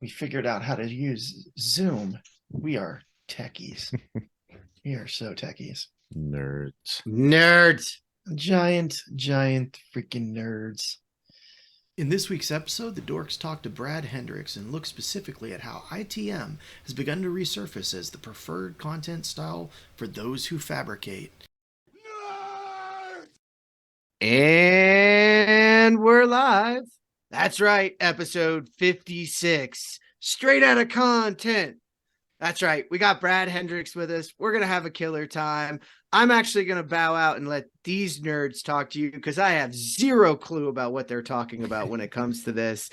We figured out how to use Zoom. We are techies. We are so techies. Nerds. Giant freaking nerds. In this week's episode, the Dorks talk to Brad Hendricks and look specifically at how ITM has begun to resurface as the preferred content style for those who fabricate. And we're live. That's right, episode 56. Straight out of content. That's right. We got Brad Hendricks with us. We're going to have a killer time. I'm actually going to bow out and let these nerds talk to you because I have zero clue about what they're talking about when it comes to this.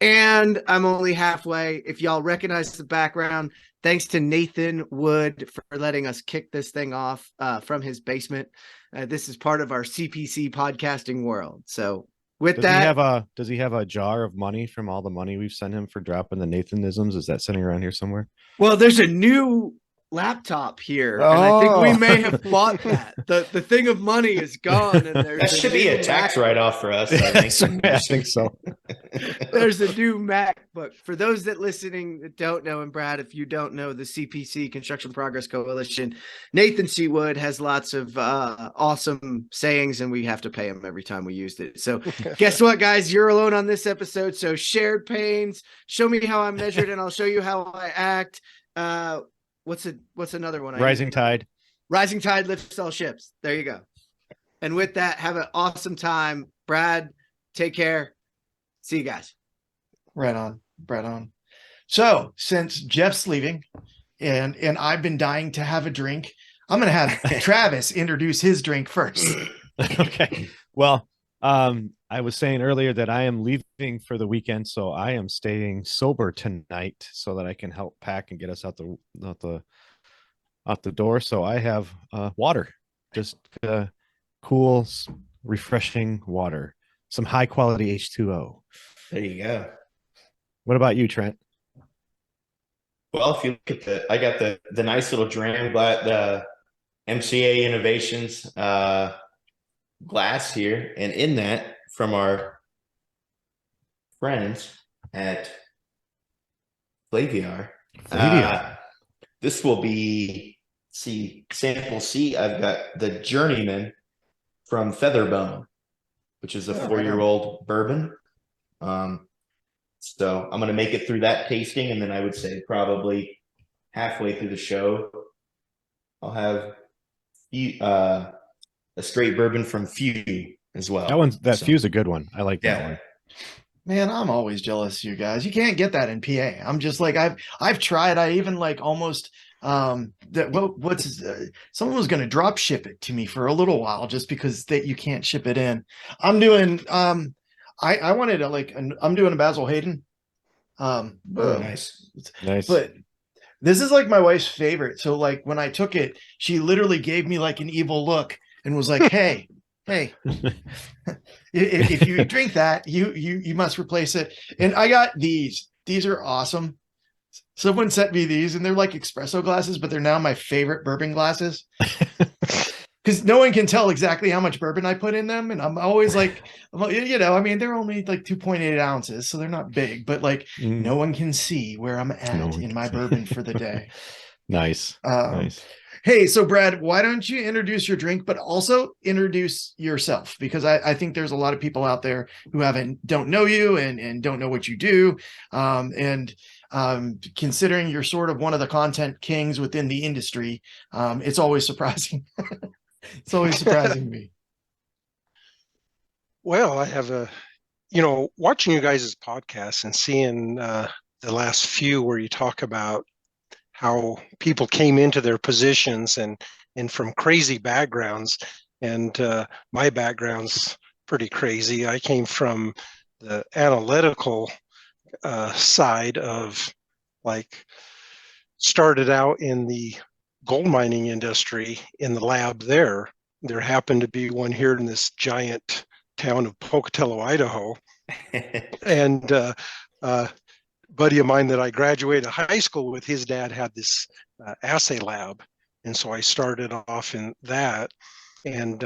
And I'm only halfway. If y'all recognize the background, thanks to Nathan Wood for letting us kick this thing off from his basement. This is part of our CPC podcasting world. So with that, does he have a jar of money from all the money we've sent him for dropping the Nathanisms? Is that sitting around here somewhere? well, there's a new laptop here, and I think we may have bought that. The thing of money is gone, and that should be a tax write-off for us. I think. I think so. There's a new MacBook. For those that listening that don't know, and Brad, if you don't know the CPC Construction Progress Coalition, Nathan C. Wood has lots of awesome sayings, and we have to pay him every time we used it. So guess what, guys? You're alone on this episode. So shared pains. Show me how I'm measured, and I'll show you how I act. What's another one? Rising tide. Rising tide lifts all ships. There you go. And with that, have an awesome time. Brad, take care. See you guys. Right on. So since Jeff's leaving and I've been dying to have a drink, I'm going to have Travis introduce his drink first. Okay. Well, I was saying earlier that I am leaving for the weekend, so I am staying sober tonight so that I can help pack and get us out the door. So I have water, just cool, refreshing water, some high quality H2O. There you go. What about you, Trent? Well, if you look at I got the nice little dram, the MCA Innovations glass here, and in that, from our friends at Flaviar. This will be, sample C. I've got the Journeyman from Featherbone, which is a 4-year-old bourbon. So I'm going to make it through that tasting, and then I would say probably halfway through the show, I'll have a straight bourbon from Few as well. Few's a good one. I like that one. Man, I'm always jealous of you guys. You can't get that in PA. I'm just like, I've tried. I even like almost someone was going to drop ship it to me for a little while just because you can't ship it in. I'm doing I wanted to I'm doing a Basil Hayden. Nice. But this is like my wife's favorite. So like when I took it, she literally gave me like an evil look and was like, hey, if you drink that, you must replace it. And I got these. These are awesome. Someone sent me these, and they're like espresso glasses, but they're now my favorite bourbon glasses. Because no one can tell exactly how much bourbon I put in them. And I'm always like, I mean, they're only like 2.8 ounces, so they're not big, but like no one can see where I'm at in my bourbon for the day. Nice. Nice. Hey, so Brad, why don't you introduce your drink, but also introduce yourself? Because I think there's a lot of people out there who don't know you and don't know what you do. Considering you're sort of one of the content kings within the industry, it's always surprising. It's always surprising to me. Well, I have watching you guys' podcasts and seeing the last few where you talk about how people came into their positions and from crazy backgrounds. And my background's pretty crazy. I came from the analytical side of started out in the gold mining industry in the lab there. There happened to be one here in this giant town of Pocatello, Idaho. And buddy of mine that I graduated high school with, his dad had this assay lab. And so I started off in that and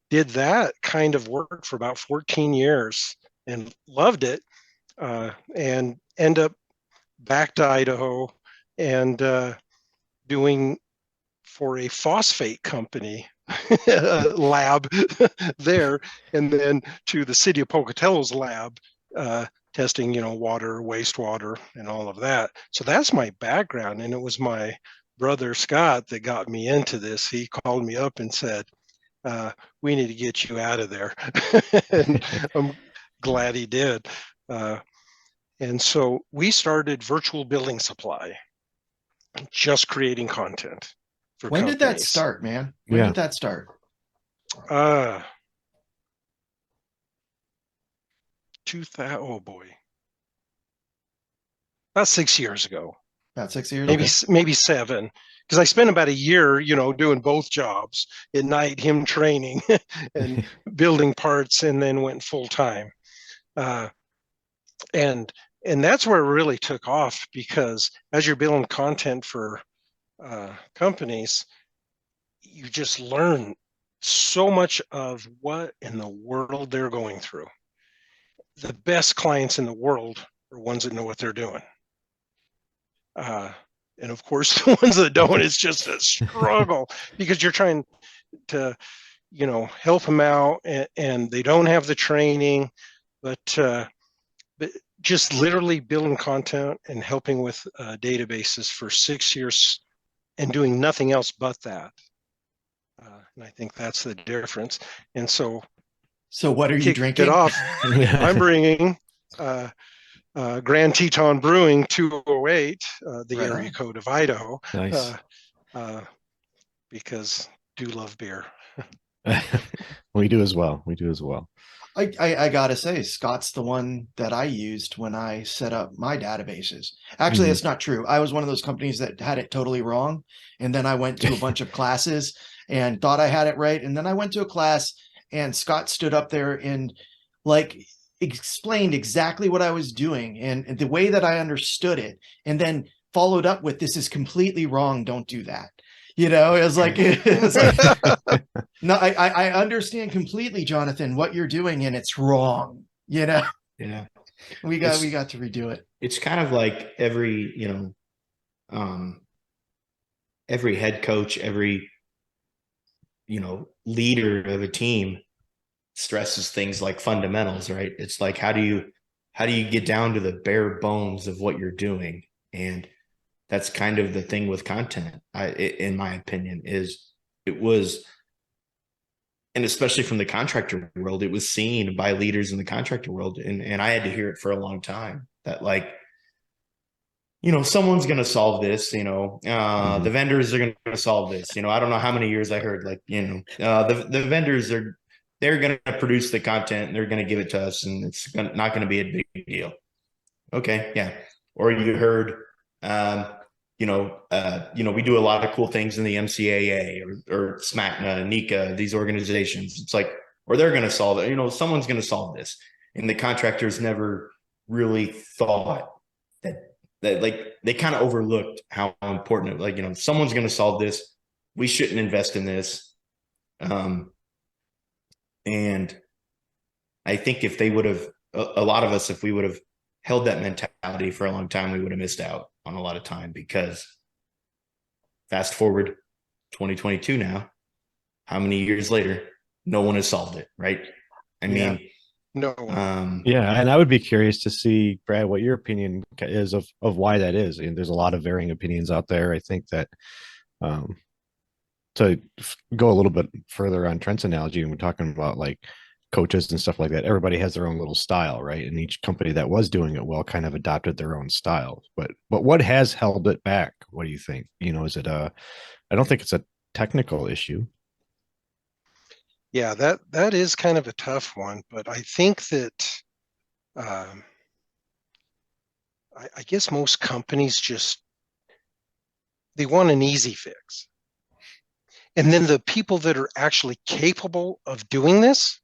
did that kind of work for about 14 years and loved it, and end up back to Idaho and doing for a phosphate company lab there, and then to the city of Pocatello's lab, testing, water, wastewater, and all of that. So that's my background. And it was my brother Scott that got me into this. He called me up and said, we need to get you out of there. And I'm glad he did. And so we started Virtual Building Supply, just creating content for When did that companies. start, man? When did that start? 2000, oh boy. About 6 years ago. About 6 years maybe ago? Maybe 7, because I spent about a year, doing both jobs. At night, him training and building parts, and then went full time. And that's where it really took off, because as you're building content for companies, you just learn so much of what in the world they're going through. The best clients in the world are ones that know what they're doing. And of course, the ones that don't, it's just a struggle, because you're trying to, help them out, and they don't have the training, but just literally building content and helping with databases for 6 years and doing nothing else but that. And I think that's the difference. And so what are you drinking? It off. I'm bringing Grand Teton Brewing 208, the Right area on. code of Idaho. Nice. Because do love beer. We do as well. I gotta say, Scott's the one that I used when I set up my databases. Actually, that's not true. I was one of those companies that had it totally wrong. And then I went to a bunch of classes and thought I had it right. And then I went to a class and Scott stood up there and explained exactly what I was doing and the way that I understood it. And then followed up with, this is completely wrong. Don't do that. It was like, no, I understand completely, Jonathan, what you're doing, and it's wrong. Yeah. We got to redo it. It's kind of like every head coach, every leader of a team stresses things like fundamentals, right? It's like, how do you get down to the bare bones of what you're doing? And that's kind of the thing with content, in my opinion, and especially from the contractor world, it was seen by leaders in the contractor world. And I had to hear it for a long time that, someone's going to solve this, the vendors are going to solve this. I don't know how many years I heard, the vendors they're going to produce the content and they're going to give it to us, and it's not going to be a big deal. Okay. Yeah. Or you heard, we do a lot of cool things in the MCAA or SMACNA, NECA, these organizations. It's like, or they're going to solve it. Someone's going to solve this. And the contractors never really thought that they kind of overlooked how important it, someone's going to solve this. We shouldn't invest in this. And I think if they would have, a lot of us, if we would have held that mentality for a long time, we would have missed out on a lot of time, because fast forward 2022 now, how many years later, no one has solved it, right? I mean, no. And I would be curious to see, Brad, what your opinion is of why that is. And there's a lot of varying opinions out there. I think that to go a little bit further on Trent's analogy, and we're talking about coaches and stuff like that, everybody has their own little style, right? And each company that was doing it well kind of adopted their own style. But what has held it back? What do you think? Is it I don't think it's a technical issue. Yeah, that is kind of a tough one, but I think that I guess most companies they want an easy fix. And then the people that are actually capable of doing this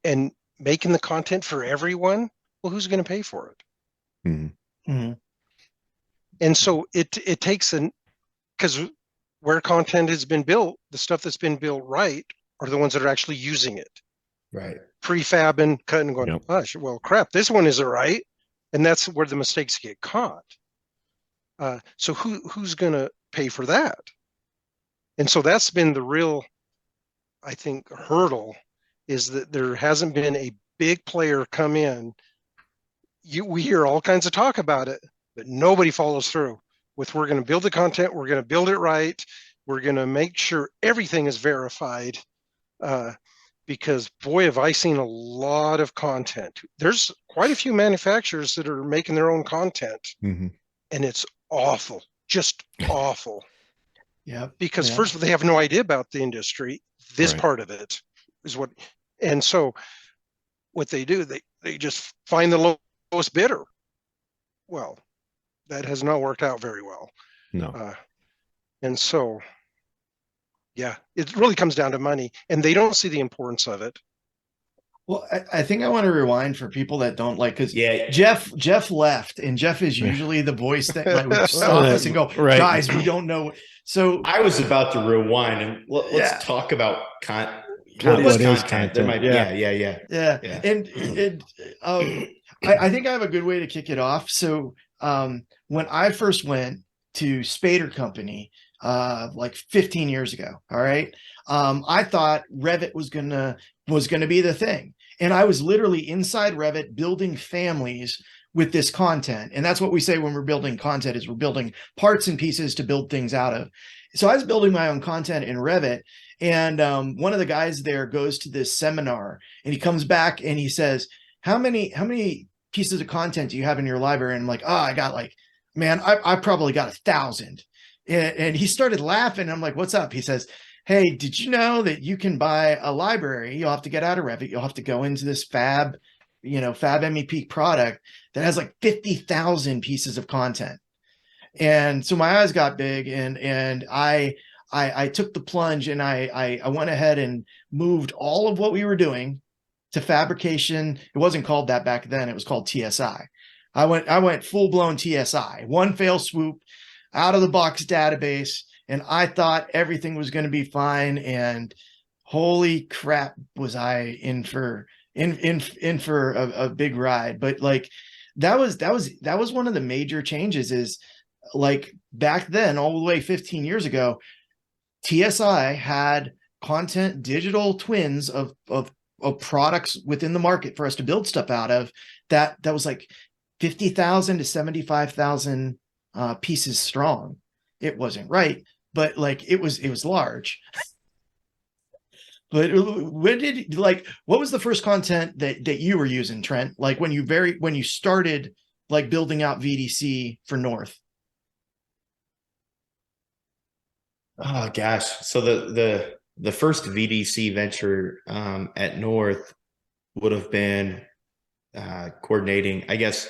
and making the content for everyone, well, who's going to pay for it? Mm-hmm. Mm-hmm. And so it takes because where content has been built, the stuff that's been built right are the ones that are actually using it. right. Prefab and cutting and going, Yep. gosh, well, crap, this one isn't right. And that's where the mistakes get caught. So who's going to pay for that? And so that's been the real, I think, hurdle, is that there hasn't been a big player come in. We hear all kinds of talk about it, but nobody follows through with, we're going to build the content, we're going to build it right, we're going to make sure everything is verified. Because boy, have I seen a lot of content. There's quite a few manufacturers that are making their own content, and it's awful, just awful. Yeah. Because first of all, they have no idea about the industry. This Right. part of it is what, and so what they do, they just find the lowest bidder. Well, that has not worked out very well. No. And so, yeah, it really comes down to money, and they don't see the importance of it. Well, I think I want to rewind for people that don't like, because Yeah. Jeff left, and Jeff is usually the voice that like would stop us and go, Right. guys, we don't know. So I was about to rewind and let's Yeah. talk about What is content. content? There might, Yeah. yeah. yeah. And I think I have a good way to kick it off. So when I first went to Spader Company like 15 years ago, all right, I thought Revit was gonna be the thing. And I was literally inside Revit building families with this content. And that's what we say when we're building content, is we're building parts and pieces to build things out of. So I was building my own content in Revit. And one of the guys there goes to this seminar, and he comes back and he says, how many pieces of content do you have in your library? And I'm like, oh, I got like, man, I probably got 1,000. And he started laughing. I'm like, what's up? He says, hey, did you know that you can buy a library? You'll have to get out of Revit. You'll have to go into this Fab MEP product that has like 50,000 pieces of content. And so my eyes got big, and I took the plunge, and I went ahead and moved all of what we were doing to fabrication. It wasn't called that back then. It was called TSI. I went full blown TSI, one fell swoop, out of the box database. And I thought everything was going to be fine. And holy crap, was I in for a big ride. But like, that was one of the major changes, is like back then, all the way 15 years ago, TSI had content digital twins of products within the market for us to build stuff out of, that was like 50,000 to 75,000 pieces strong. It wasn't right, but like it was large. But what was the first content that you were using, Trent? Like when you started like building out VDC for North? Oh gosh. So the first VDC venture at North would have been coordinating, I guess,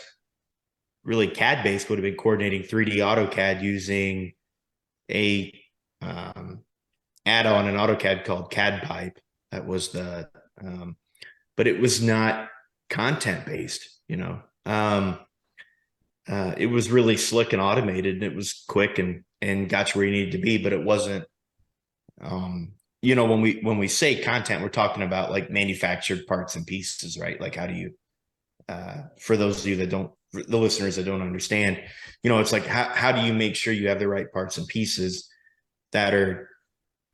really CAD based, would have been coordinating 3D AutoCAD using a add-on in AutoCAD called CAD Pipe. That was but it was not content based, it was really slick and automated, and it was quick and got you where you needed to be, but it wasn't, when we say content, we're talking about like manufactured parts and pieces, right? Like how do you, for those of you that the listeners that don't understand, it's like, how do you make sure you have the right parts and pieces that are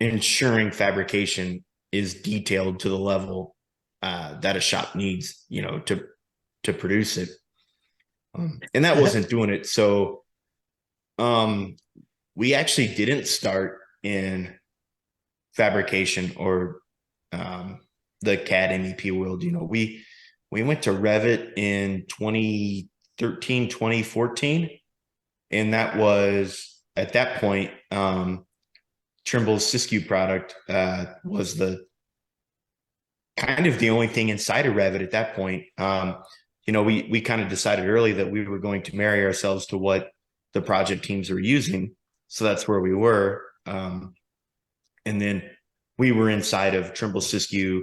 ensuring fabrication is detailed to the level that a shop needs, to produce it. And that wasn't doing it. So we actually didn't start in fabrication or the CAD MEP world. We went to Revit in 2013, 2014. And that was, at that point, Trimble's Siskiyou product was the kind of the only thing inside of Revit at that point. We kind of decided early that we were going to marry ourselves to what the project teams were using. So that's where we were. And then we were inside of Trimble Siskiyou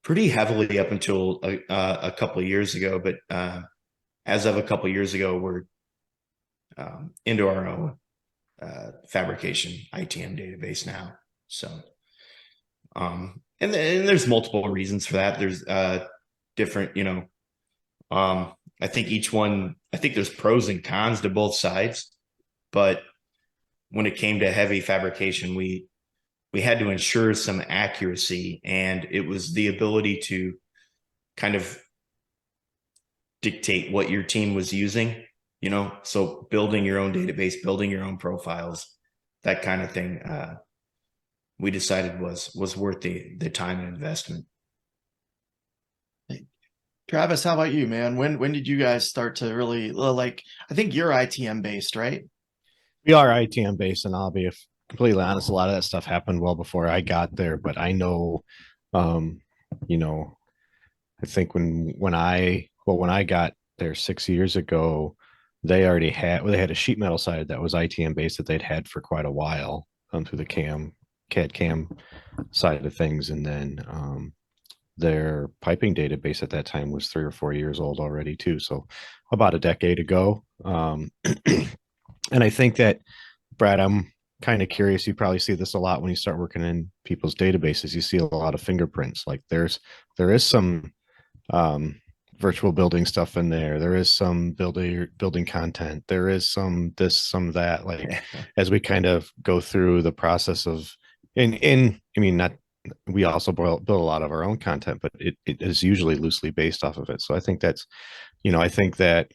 pretty heavily up until a couple of years ago. But as of a couple of years ago, we're into our own fabrication ITM database now. So, and there's multiple reasons for that. There's different, I think I think there's pros and cons to both sides, but when it came to heavy fabrication, we had to ensure some accuracy, and it was the ability to kind of dictate what your team was using, so building your own database, building your own profiles, that kind of thing, we decided was worth the time and investment. Travis, how about you, man? When did you guys start to really like? I think you're ITM based, right? We are ITM based, and I'll be completely honest, a lot of that stuff happened well before I got there. But I know, I think when I got there 6 years ago, they had a sheet metal side that was ITM based that they'd had for quite a while, through the CAD CAM side of things, and then their piping database at that time was 3 or 4 years old already too. So about a decade ago. And I think that, Brad, I'm kind of curious. You probably see this a lot when you start working in people's databases. You see a lot of fingerprints. Like there is some virtual building stuff in there. There is some building content. There is some this, some that. Like as we kind of go through the process of, we also build a lot of our own content, but it is usually loosely based off of it. So I think that's, I think that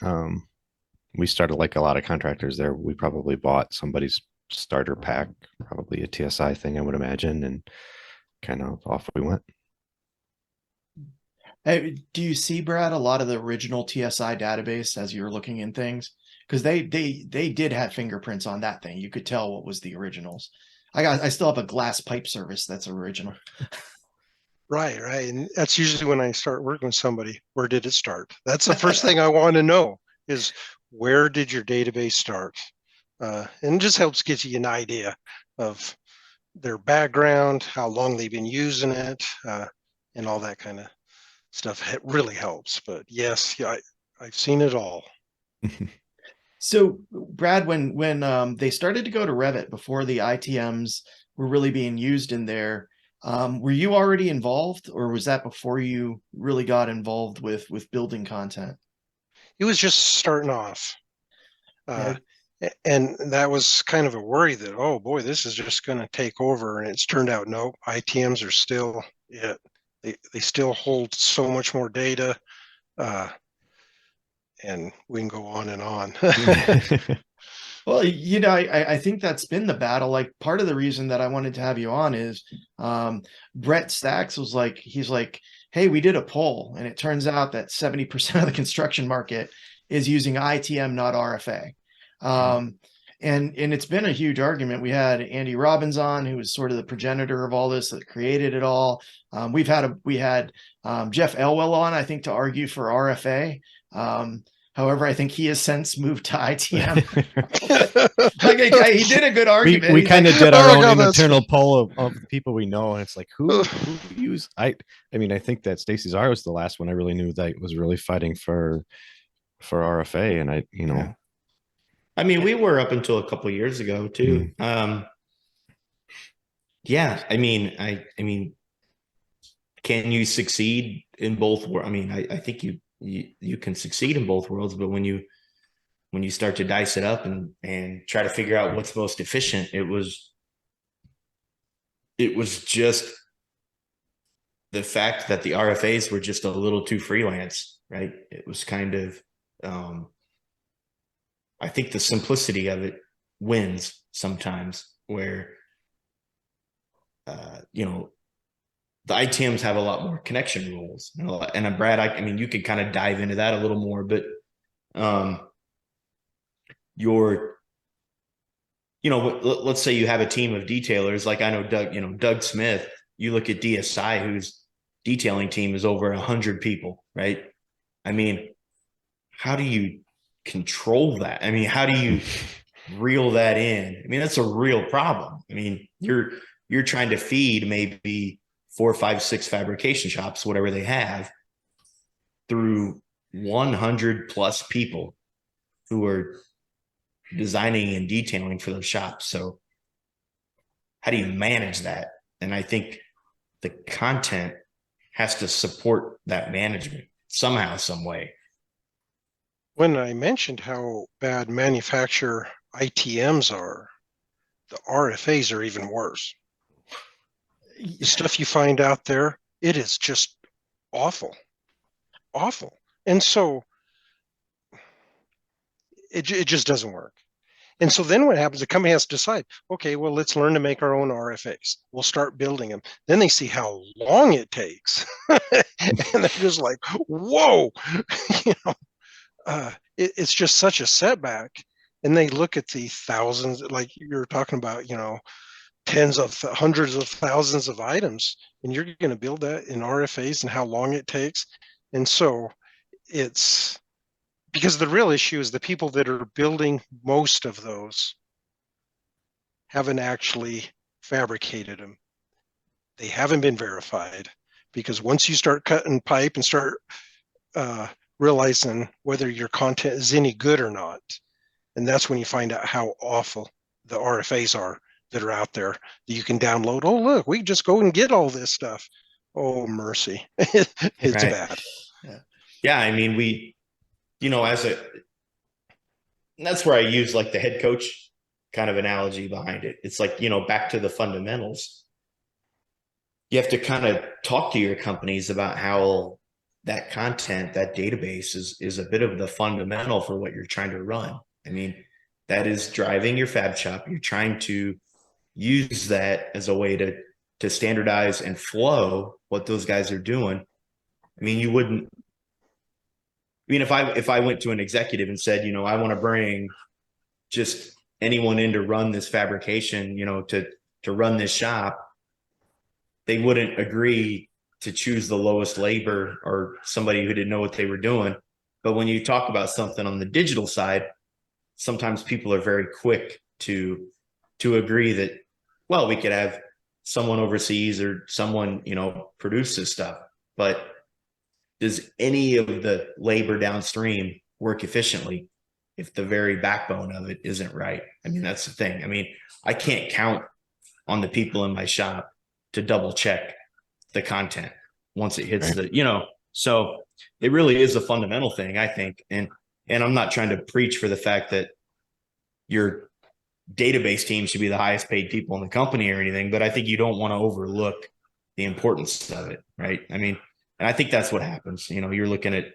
we started like a lot of contractors there. We probably bought somebody's starter pack, probably a TSI thing, I would imagine, and kind of off we went. Hey, do you see, Brad, a lot of the original TSI database as you were looking in things? Because they did have fingerprints on that thing. You could tell what was the originals. I still have a glass pipe service that's original. Right. And that's usually when I start working with somebody. Where did it start? That's the first thing I want to know is, where did your database start? And it just helps get you an idea of their background, how long they've been using it, and all that kind of stuff. It really helps. But yes, I've seen it all. So, Brad, when they started to go to Revit before the ITMs were really being used in there, were you already involved, or was that before you really got involved with building content? It was just starting off. Yeah. And that was kind of a worry that, oh boy, this is just going to take over. And it's turned out, no, ITMs are still it. They still hold so much more data. And we can go on and on. Well, I think that's been the battle. Like part of the reason that I wanted to have you on is Brett Stacks was like, he's like, hey, we did a poll and it turns out that 70% of the construction market is using ITM, not RFA. And it's been a huge argument. We had Andy Robbins on, who was sort of the progenitor of all this, that created it all. We had Jeff Elwell on, I think, to argue for RFA. However, I think he has since moved to ITM. He did a good argument. We kind of did our own internal poll of the people we know, and it's like, who use I think that Stacy's R was the last one I really knew that was really fighting for RFA, and we were up until a couple of years ago too. Can you succeed in both worlds? I think you can succeed in both worlds, but when you start to dice it up and try to figure out what's most efficient, it was just the fact that the RFAs were just a little too freelance, right? It was kind of, I think the simplicity of it wins sometimes, where, the ITMs have a lot more connection rules, and Brad, you could kind of dive into that a little more, but let's say you have a team of detailers, like I know Doug Smith. You look at DSI, whose detailing team is over 100 people, right? How do you control that? How do you reel that in? That's a real problem. You're trying to feed maybe 4, 5, 6 fabrication shops, whatever they have, through 100 plus people who are designing and detailing for those shops. So how do you manage that? And I think the content has to support that management somehow, some way. when I mentioned how bad manufacturer ITMs are, the RFAs are even worse. The stuff you find out there, it is just awful, awful. And so it just doesn't work. And so then what happens, the company has to decide, okay, well, let's learn to make our own RFAs. We'll start building them. Then they see how long it takes. And they're just like, whoa, it's just such a setback. And they look at the thousands, like you're talking about, hundreds of thousands of items, and you're going to build that in RFAs and how long it takes. And so it's because the real issue is the people that are building most of those haven't actually fabricated them. They haven't been verified, because once you start cutting pipe and start realizing whether your content is any good or not, and that's when you find out how awful the RFAs are that are out there that you can download. Oh, look, we just go and get all this stuff. Oh, mercy. It's Right. bad. Yeah, I mean, that's where I use like the head coach kind of analogy behind it. It's like, back to the fundamentals. You have to kind of talk to your companies about how that content, that database is a bit of the fundamental for what you're trying to run. I mean, that is driving your fab shop. You're trying to use that as a way to standardize and flow what those guys are doing. I mean, if I went to an executive and said, I want to bring just anyone in to run this fabrication, to run this shop, they wouldn't agree to choose the lowest labor or somebody who didn't know what they were doing. But when you talk about something on the digital side, sometimes people are very quick to agree that, well, we could have someone overseas or someone, produce this stuff. But does any of the labor downstream work efficiently if the very backbone of it isn't right? I mean, that's the thing. I mean, I can't count on the people in my shop to double check the content once it hits so it really is a fundamental thing, I think. And I'm not trying to preach for the fact that your database team should be the highest paid people in the company or anything, but I think you don't want to overlook the importance of it, right? I mean, and I think that's what happens. You're looking at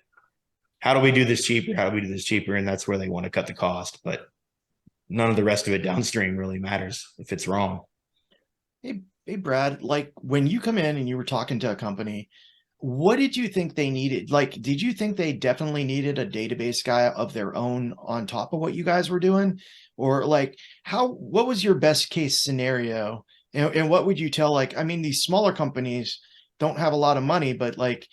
how do we do this cheaper? How do we do this cheaper? And that's where they want to cut the cost, but none of the rest of it downstream really matters if it's wrong. Hey, Brad, like when you come in and you were talking to a company, what did you think they needed? Like, did you think they definitely needed a database guy of their own on top of what you guys were doing? Or like what was your best case scenario? And what would you tell, like, I mean, these smaller companies don't have a lot of money, but like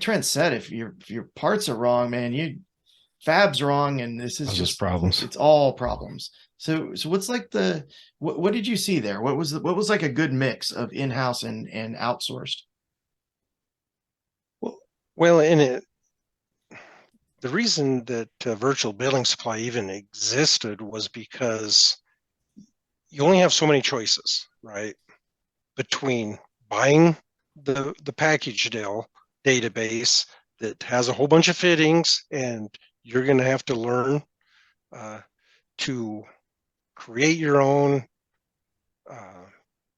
Trent said, if your parts are wrong, man, fab's wrong. And this is just problems. It's all problems. So what's like what did you see there? What was like a good mix of in-house and outsourced? Well, the reason that virtual billing supply even existed was because you only have so many choices, right? Between buying the package deal database that has a whole bunch of fittings, and you're going to have to learn to create your own,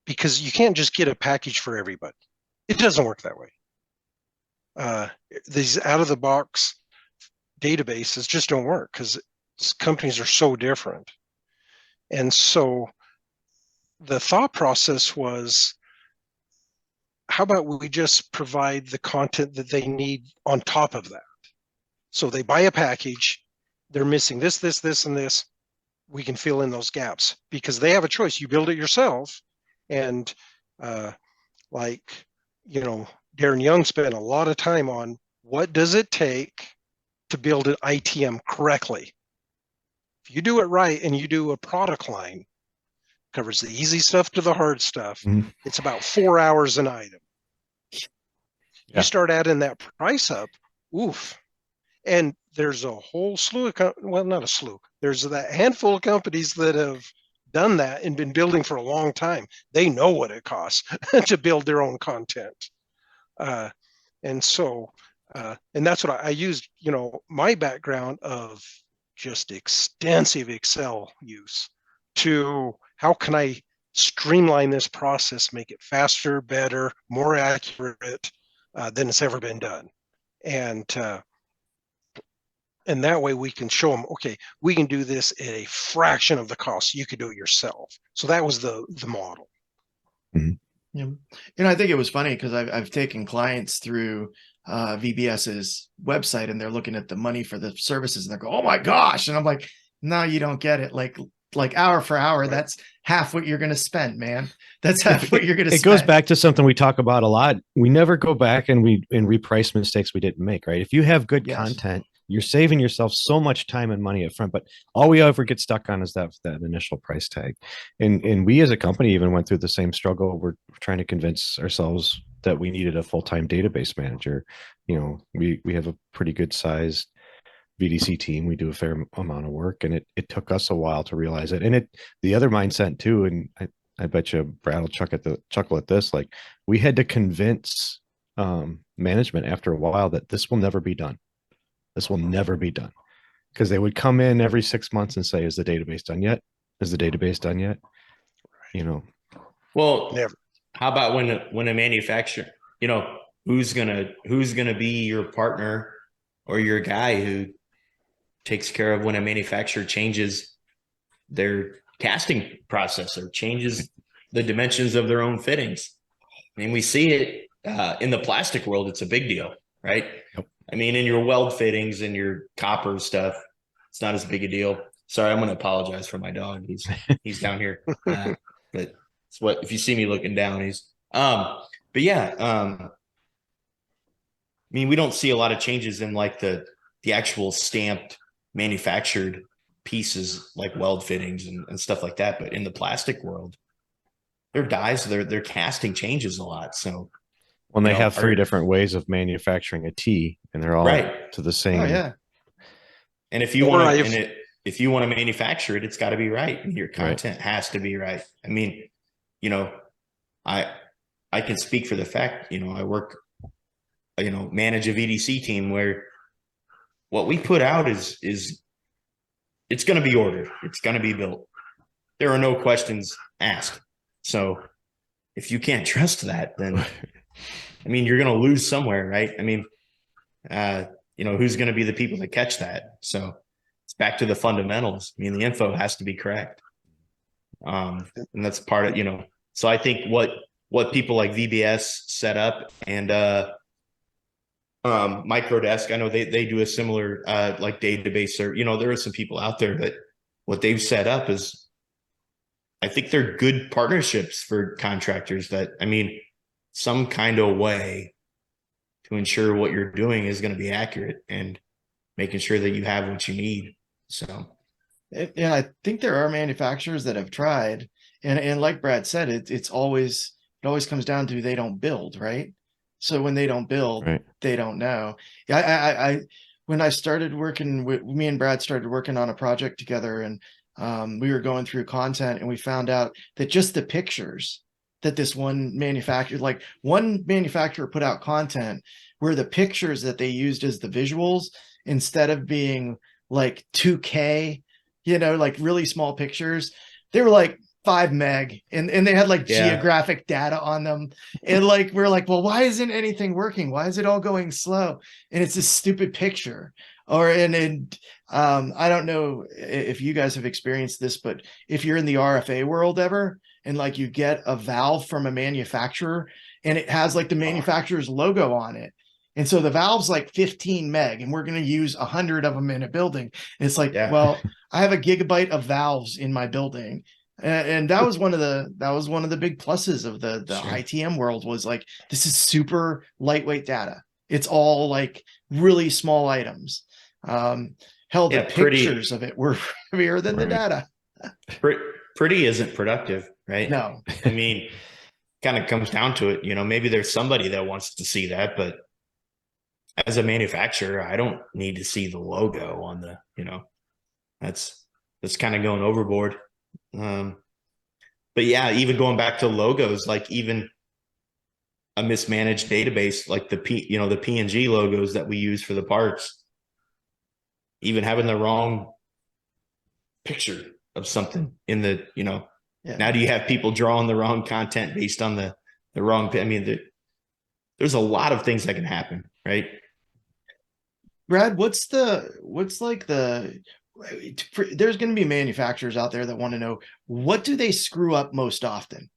because you can't just get a package for everybody. It doesn't work that way. These out-of-the-box databases just don't work because companies are so different. And so the thought process was, how about we just provide the content that they need on top of that? So they buy a package, they're missing this, and this. We can fill in those gaps because they have a choice. You build it yourself. And Darren Young spent a lot of time on what does it take to build an ITM correctly. If you do it right and you do a product line, covers the easy stuff to the hard stuff, it's about 4 hours an item. Yeah. You start adding that price up, oof. And there's a whole slew of, well, not a slew. There's that handful of companies that have done that and been building for a long time. They know what it costs to build their own content. And so And that's what I used, my background of just extensive Excel use to how can I streamline this process, make it faster, better, more accurate than it's ever been done. And that way we can show them, okay, we can do this at a fraction of the cost. You could do it yourself. So that was the model. Yeah. I think it was funny because I've taken clients through VBS's website and they're looking at the money for the services and they go, oh my gosh. And I'm like, no, you don't get it. Like hour for hour, that's half what you're going to spend, man. That's half what you're going to spend. It goes back to something we talk about a lot. We never go back and reprice mistakes we didn't make, right? If you have good content, you're saving yourself so much time and money up front, but all we ever get stuck on is that initial price tag. And we as a company even went through the same struggle. We're trying to convince ourselves that we needed a full-time database manager. We have a pretty good sized VDC team. We do a fair amount of work, and it took us a while to realize it. And the other mindset too, and I bet you Brad will chuckle at this, like we had to convince management after a while that this will never be done. This will never be done, because they would come in every 6 months and say, is the database done yet? Is the database done yet? Well, never. How about when a manufacturer, who's gonna be your partner or your guy who takes care of when a manufacturer changes their casting process or changes the dimensions of their own fittings? I mean, we see it in the plastic world. It's a big deal, right? Yep. I mean, in your weld fittings and your copper stuff, it's not as big a deal. Sorry, I'm going to apologize for my dog. He's down here, but it's what if you see me looking down, he's. But yeah, I mean, we don't see a lot of changes in like the actual stamped manufactured pieces like weld fittings and stuff like that. But in the plastic world, their dies, their casting changes a lot. So when they have three different ways of manufacturing a T, and they're all to the same. Oh yeah. And if you want to manufacture it, it's got to be right. And your content has to be right. I mean, I can speak for the fact, I work, manage a VDC team where what we put out is it's going to be ordered. It's going to be built. There are no questions asked. So if you can't trust that, then, I mean, you're going to lose somewhere, right? I mean, who's going to be the people that catch that? So it's back to the fundamentals. I mean, the info has to be correct. And that's part of, so I think what people like VBS set up and Microdesk, I know they do a similar like database, or there are some people out there that what they've set up is, I think they're good partnerships for contractors that, I mean, some kind of way to ensure what you're doing is going to be accurate and making sure that you have what you need. So yeah, I think there are manufacturers that have tried, and like Brad said, it always comes down to they don't build, right? So when they don't build, they don't know. I when I started working with me and Brad started working on a project together, and we were going through content, and we found out that just the pictures that this one manufacturer put out content where the pictures that they used as the visuals, instead of being like 2K, like really small pictures, they were like 5 meg and they had like geographic data on them. And like, we're like, well, why isn't anything working? Why is it all going slow? And it's this stupid picture. I don't know if you guys have experienced this, but if you're in the RFA world ever, and like you get a valve from a manufacturer and it has like the manufacturer's logo on it. And so the valve's like 15 meg and we're going to use 100 of them in a building. And it's like, well, I have a gigabyte of valves in my building. And that was one of the big pluses of the ITM world, was like, this is super lightweight data. It's all like really small items. The pictures of it were heavier than the data. Pretty isn't productive, right? No. I mean, kind of comes down to it, maybe there's somebody that wants to see that, but as a manufacturer, I don't need to see the logo on the, that's kind of going overboard. But yeah, even going back to logos, like even a mismanaged database like the PNG logos that we use for the parts, even having the wrong picture of something in the, now do you have people drawing the wrong content based on the wrong, I mean, there's a lot of things that can happen, right? Brad, there's going to be manufacturers out there that want to know, what do they screw up most often?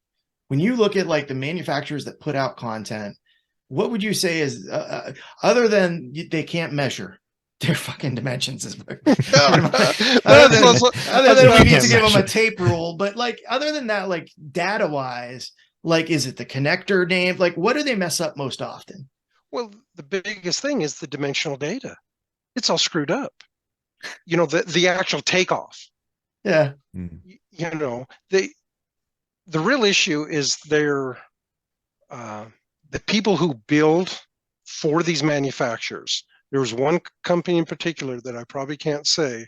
When you look at like the manufacturers that put out content, what would you say is, other than they can't measure their fucking dimensions, other than we need to give them a tape rule, but like, other than that, like data wise, like, is it the connector name? Like, what do they mess up most often? Well, the biggest thing is the dimensional data. It's all screwed up. The actual takeoff. Yeah. The real issue is the people who build for these manufacturers. There was one company in particular that I probably can't say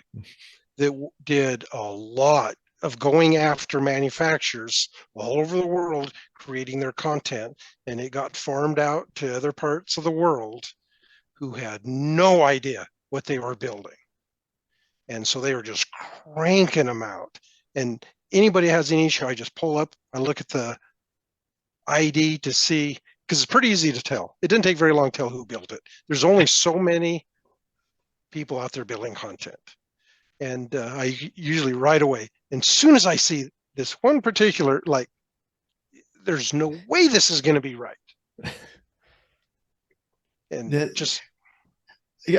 that did a lot of going after manufacturers all over the world, creating their content, and it got farmed out to other parts of the world who had no idea what they were building. And so they were just cranking them out. And anybody has any issue, I just pull up, I look at the ID to see, because it's pretty easy to tell. It didn't take very long to tell who built it. There's only so many people out there building content. And I usually right away, and as soon as I see this one particular, like, there's no way this is going to be right. And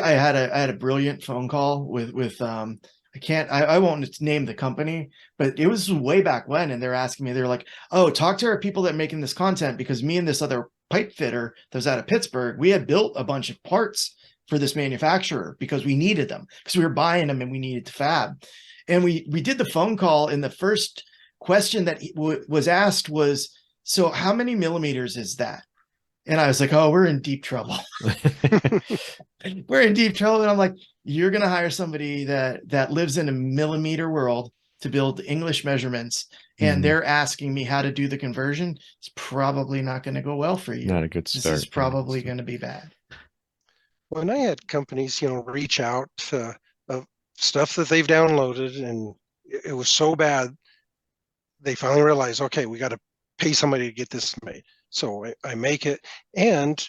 I had a brilliant phone call with I won't name the company, but it was way back when, and they're asking me, they're like, oh, talk to our people that are making this content, because me and this other pipe fitter that was out of Pittsburgh, we had built a bunch of parts for this manufacturer because we needed them, because we were buying them and we needed to fab. And we did the phone call, and the first question that was asked was, so how many millimeters is that? And I was like, oh, we're in deep trouble. We're in deep trouble. And I'm like, you're going to hire somebody that lives in a millimeter world to build English measurements, and they're asking me how to do the conversion. It's probably not going to go well for you. Not a good start. This is probably going to be bad. When I had companies, reach out to stuff that they've downloaded, and it was so bad, they finally realized, okay, we got to pay somebody to get this made. So I make it. And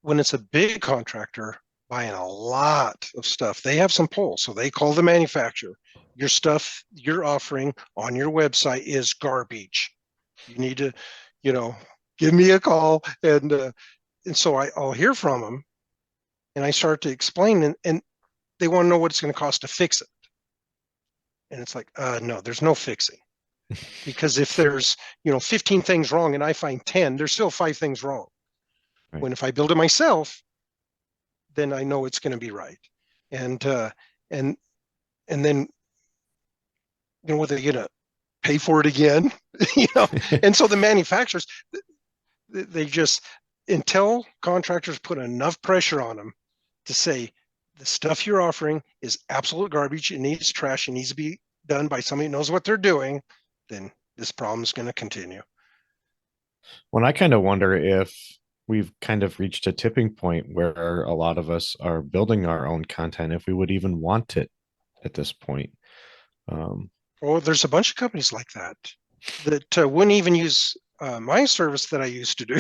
when it's a big contractor buying a lot of stuff, they have some pull. So they call the manufacturer. Your stuff you're offering on your website is garbage. You need to, give me a call. And so I'll hear from them, and I start to explain, and they want to know what it's going to cost to fix it. And it's like, no, there's no fixing. Because if there's 15 things wrong and I find 10, there's still 5 things wrong. Right. When if I build it myself, then I know it's going to be right. And then what, they're going to pay for it again, And so the manufacturers, they just, until contractors put enough pressure on them to say the stuff you're offering is absolute garbage, it needs trash, it needs to be done by somebody who knows what they're doing, then this problem is going to continue. Well, I kind of wonder if we've kind of reached a tipping point where a lot of us are building our own content, if we would even want it at this point. Well, there's a bunch of companies like that wouldn't even use my service that I used to do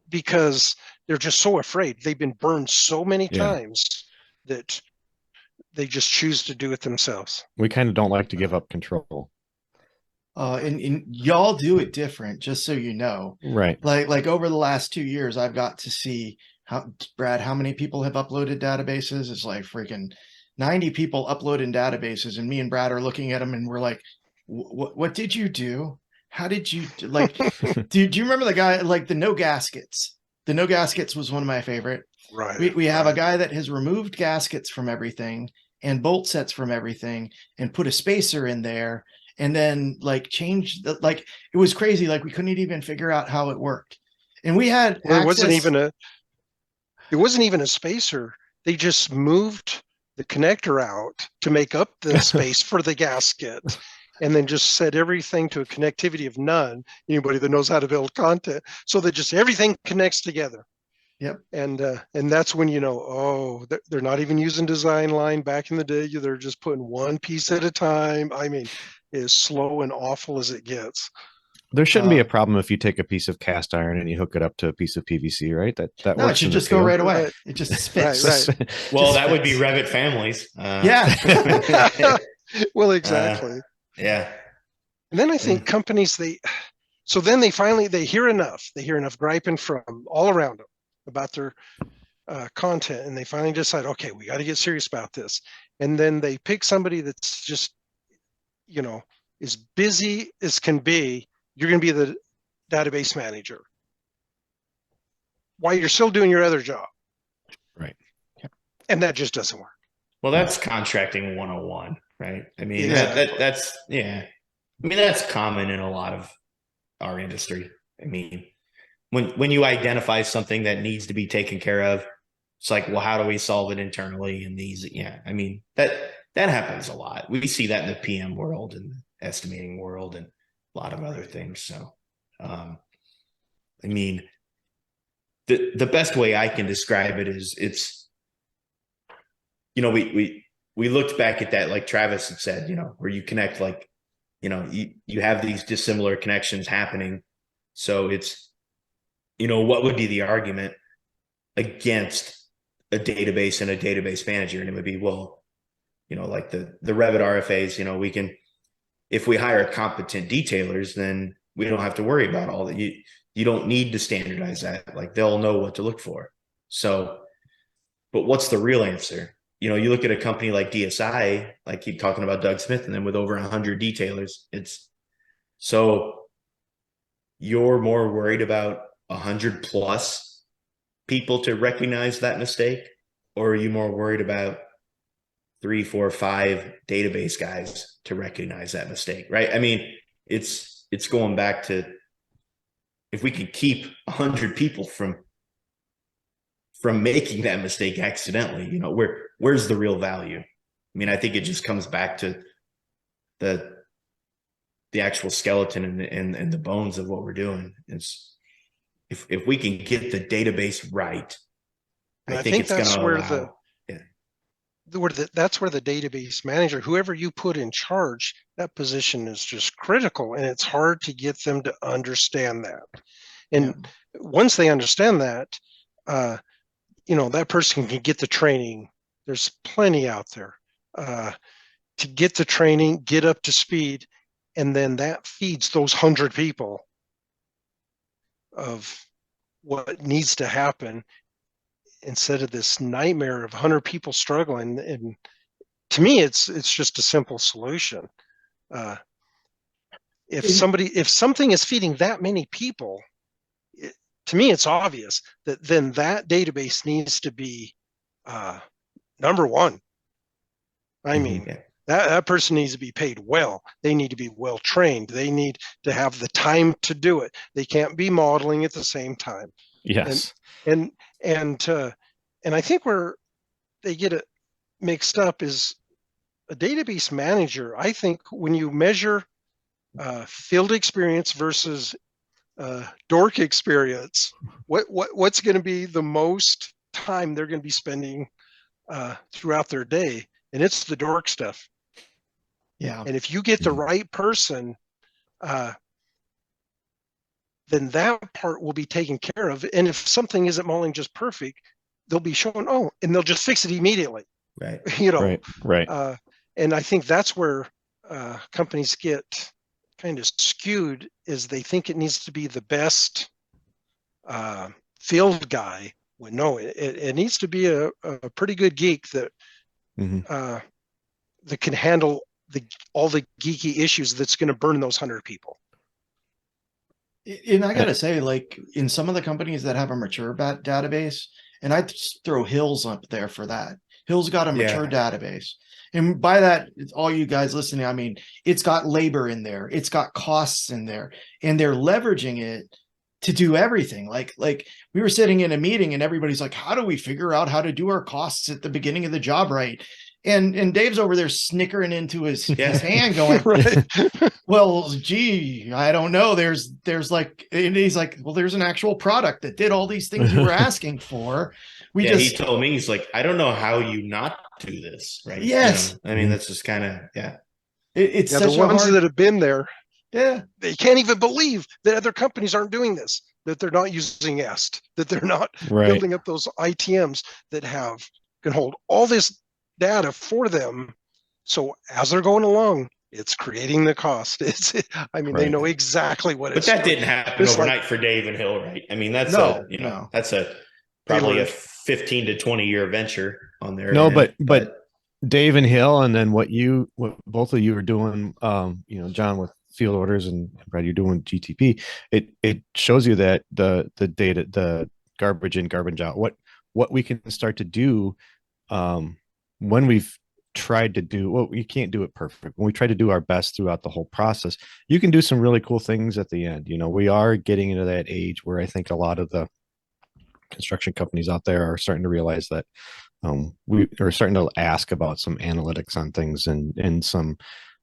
because they're just so afraid. They've been burned so many times that they just choose to do it themselves. We kind of don't like to give up control. And y'all do it different, just so you know. Right. Like over the last 2 years, I've got to see how many people have uploaded databases. It's like freaking 90 people uploading databases, and me and Brad are looking at them, and we're like, what did you do? How did you like? do you remember the guy, like the no gaskets? The no gaskets was one of my favorite. Right. We have a guy that has removed gaskets from everything and bolt sets from everything and put a spacer in there. And then like changed it was crazy. Like we couldn't even figure out how it worked. And we had it wasn't even a spacer. They just moved the connector out to make up the space for the gasket. and then just set everything to a connectivity of none. Anybody that knows how to build content, so that just everything connects together. Yep. And that's when they're not even using design line back in the day. They're just putting one piece at a time. I mean, as slow and awful as it gets. There shouldn't be a problem if you take a piece of cast iron and you hook it up to a piece of PVC, right? That No, it works. should in the just go field. right away. Right. It just spits. Right. Well, Just that would be fits. Revit families. Yeah. Well, exactly. Yeah. And then I think companies, they hear enough griping from all around them about their content, and they finally decide, okay, we got to get serious about this. And then they pick somebody that's just, as busy as can be. You're going to be the database manager while you're still doing your other job. Right. And that just doesn't work. Well, that's contracting 101, right? I mean, Exactly. that's I mean, that's common in a lot of our industry. I mean, when you identify something that needs to be taken care of, it's like, well, how do we solve it internally? And I mean, that happens a lot. We see that in the PM world and the estimating world and a lot of other things. So, I mean, the best way I can describe it is it's, we looked back at that, like Travis had said, where you connect, like, you have these dissimilar connections happening. So it's, what would be the argument against a database and a database manager? And it would be, well, like the Revit RFAs, we can, if we hire competent detailers, then we don't have to worry about all that. You don't need to standardize that. Like, they'll know what to look for. So, but what's the real answer? You look at a company like DSI, like keep talking about Doug Smith, and then with over 100 detailers, it's so you're more worried about 100 plus people to recognize that mistake, or are you more worried about 3, 4, 5 database guys to recognize that mistake? Right. I mean, it's going back to, if we can keep 100 people from making that mistake accidentally, where's the real value? I mean, I think it just comes back to the actual skeleton and the bones of what we're doing. It's if we can get the database right, I think it's that's going to where allow. that's where the database manager, whoever you put in charge, that position is just critical, and it's hard to get them to understand that. And once they understand that, that person can get the training. There's plenty out there to get the training, get up to speed, and then that feeds those 100 people of what needs to happen, instead of this nightmare of 100 people struggling. And to me, it's just a simple solution. If something is feeding that many people, to me, it's obvious that then that database needs to be number one. I mean, that person needs to be paid well. They need to be well trained. They need to have the time to do it. They can't be modeling at the same time. Yes. And I think where they get it mixed up is a database manager. I think when you measure field experience versus dork experience, what's going to be the most time they're going to be spending throughout their day? And it's the dork stuff. Yeah. And if you get the right person, then that part will be taken care of. And if something isn't modeling just perfect, they'll be shown, and they'll just fix it immediately. Right. Right. And I think that's where companies get kind of skewed, is they think it needs to be the best field guy. When no, it needs to be a pretty good geek that that can handle all the geeky issues that's going to burn those 100 people. And I gotta say, like, in some of the companies that have a mature database, and I throw Hills up there for that. Hills got a mature database. And by that, all you guys listening, I mean, it's got labor in there, it's got costs in there, and they're leveraging it to do everything. Like we were sitting in a meeting and everybody's like, how do we figure out how to do our costs at the beginning of the job right? And Dave's over there snickering into his Yeah. hand going, Right. well, gee, I don't know. There's like, and he's like, well, there's an actual product that did all these things you were asking for. We Yeah, just, he told me, he's like, I don't know how you not do this, right? Yes. I mean, that's just kind of, it's Yeah, the such a ones hard, that have been there, yeah. they can't even believe that other companies aren't doing this, that they're not using EST, that they're not Right. building up those ITMs that can hold all this data for them. So as they're going along, it's creating the cost. They Right. know exactly what but it's that doing. didn't happen It's like- overnight for Dave and Hill, right? I mean, that's No. that's probably a learned. 15 to 20 year venture on their No, end, but Dave and Hill, and then what both of you are doing, John with field orders and Brad, you're doing GTP. It shows you that the data, the garbage in, garbage out, what we can start to do when we've tried to do, well, you can't do it perfect. When we try to do our best throughout the whole process, you can do some really cool things at the end. We are getting into that age where I think a lot of the construction companies out there are starting to realize that we are starting to ask about some analytics on things and some,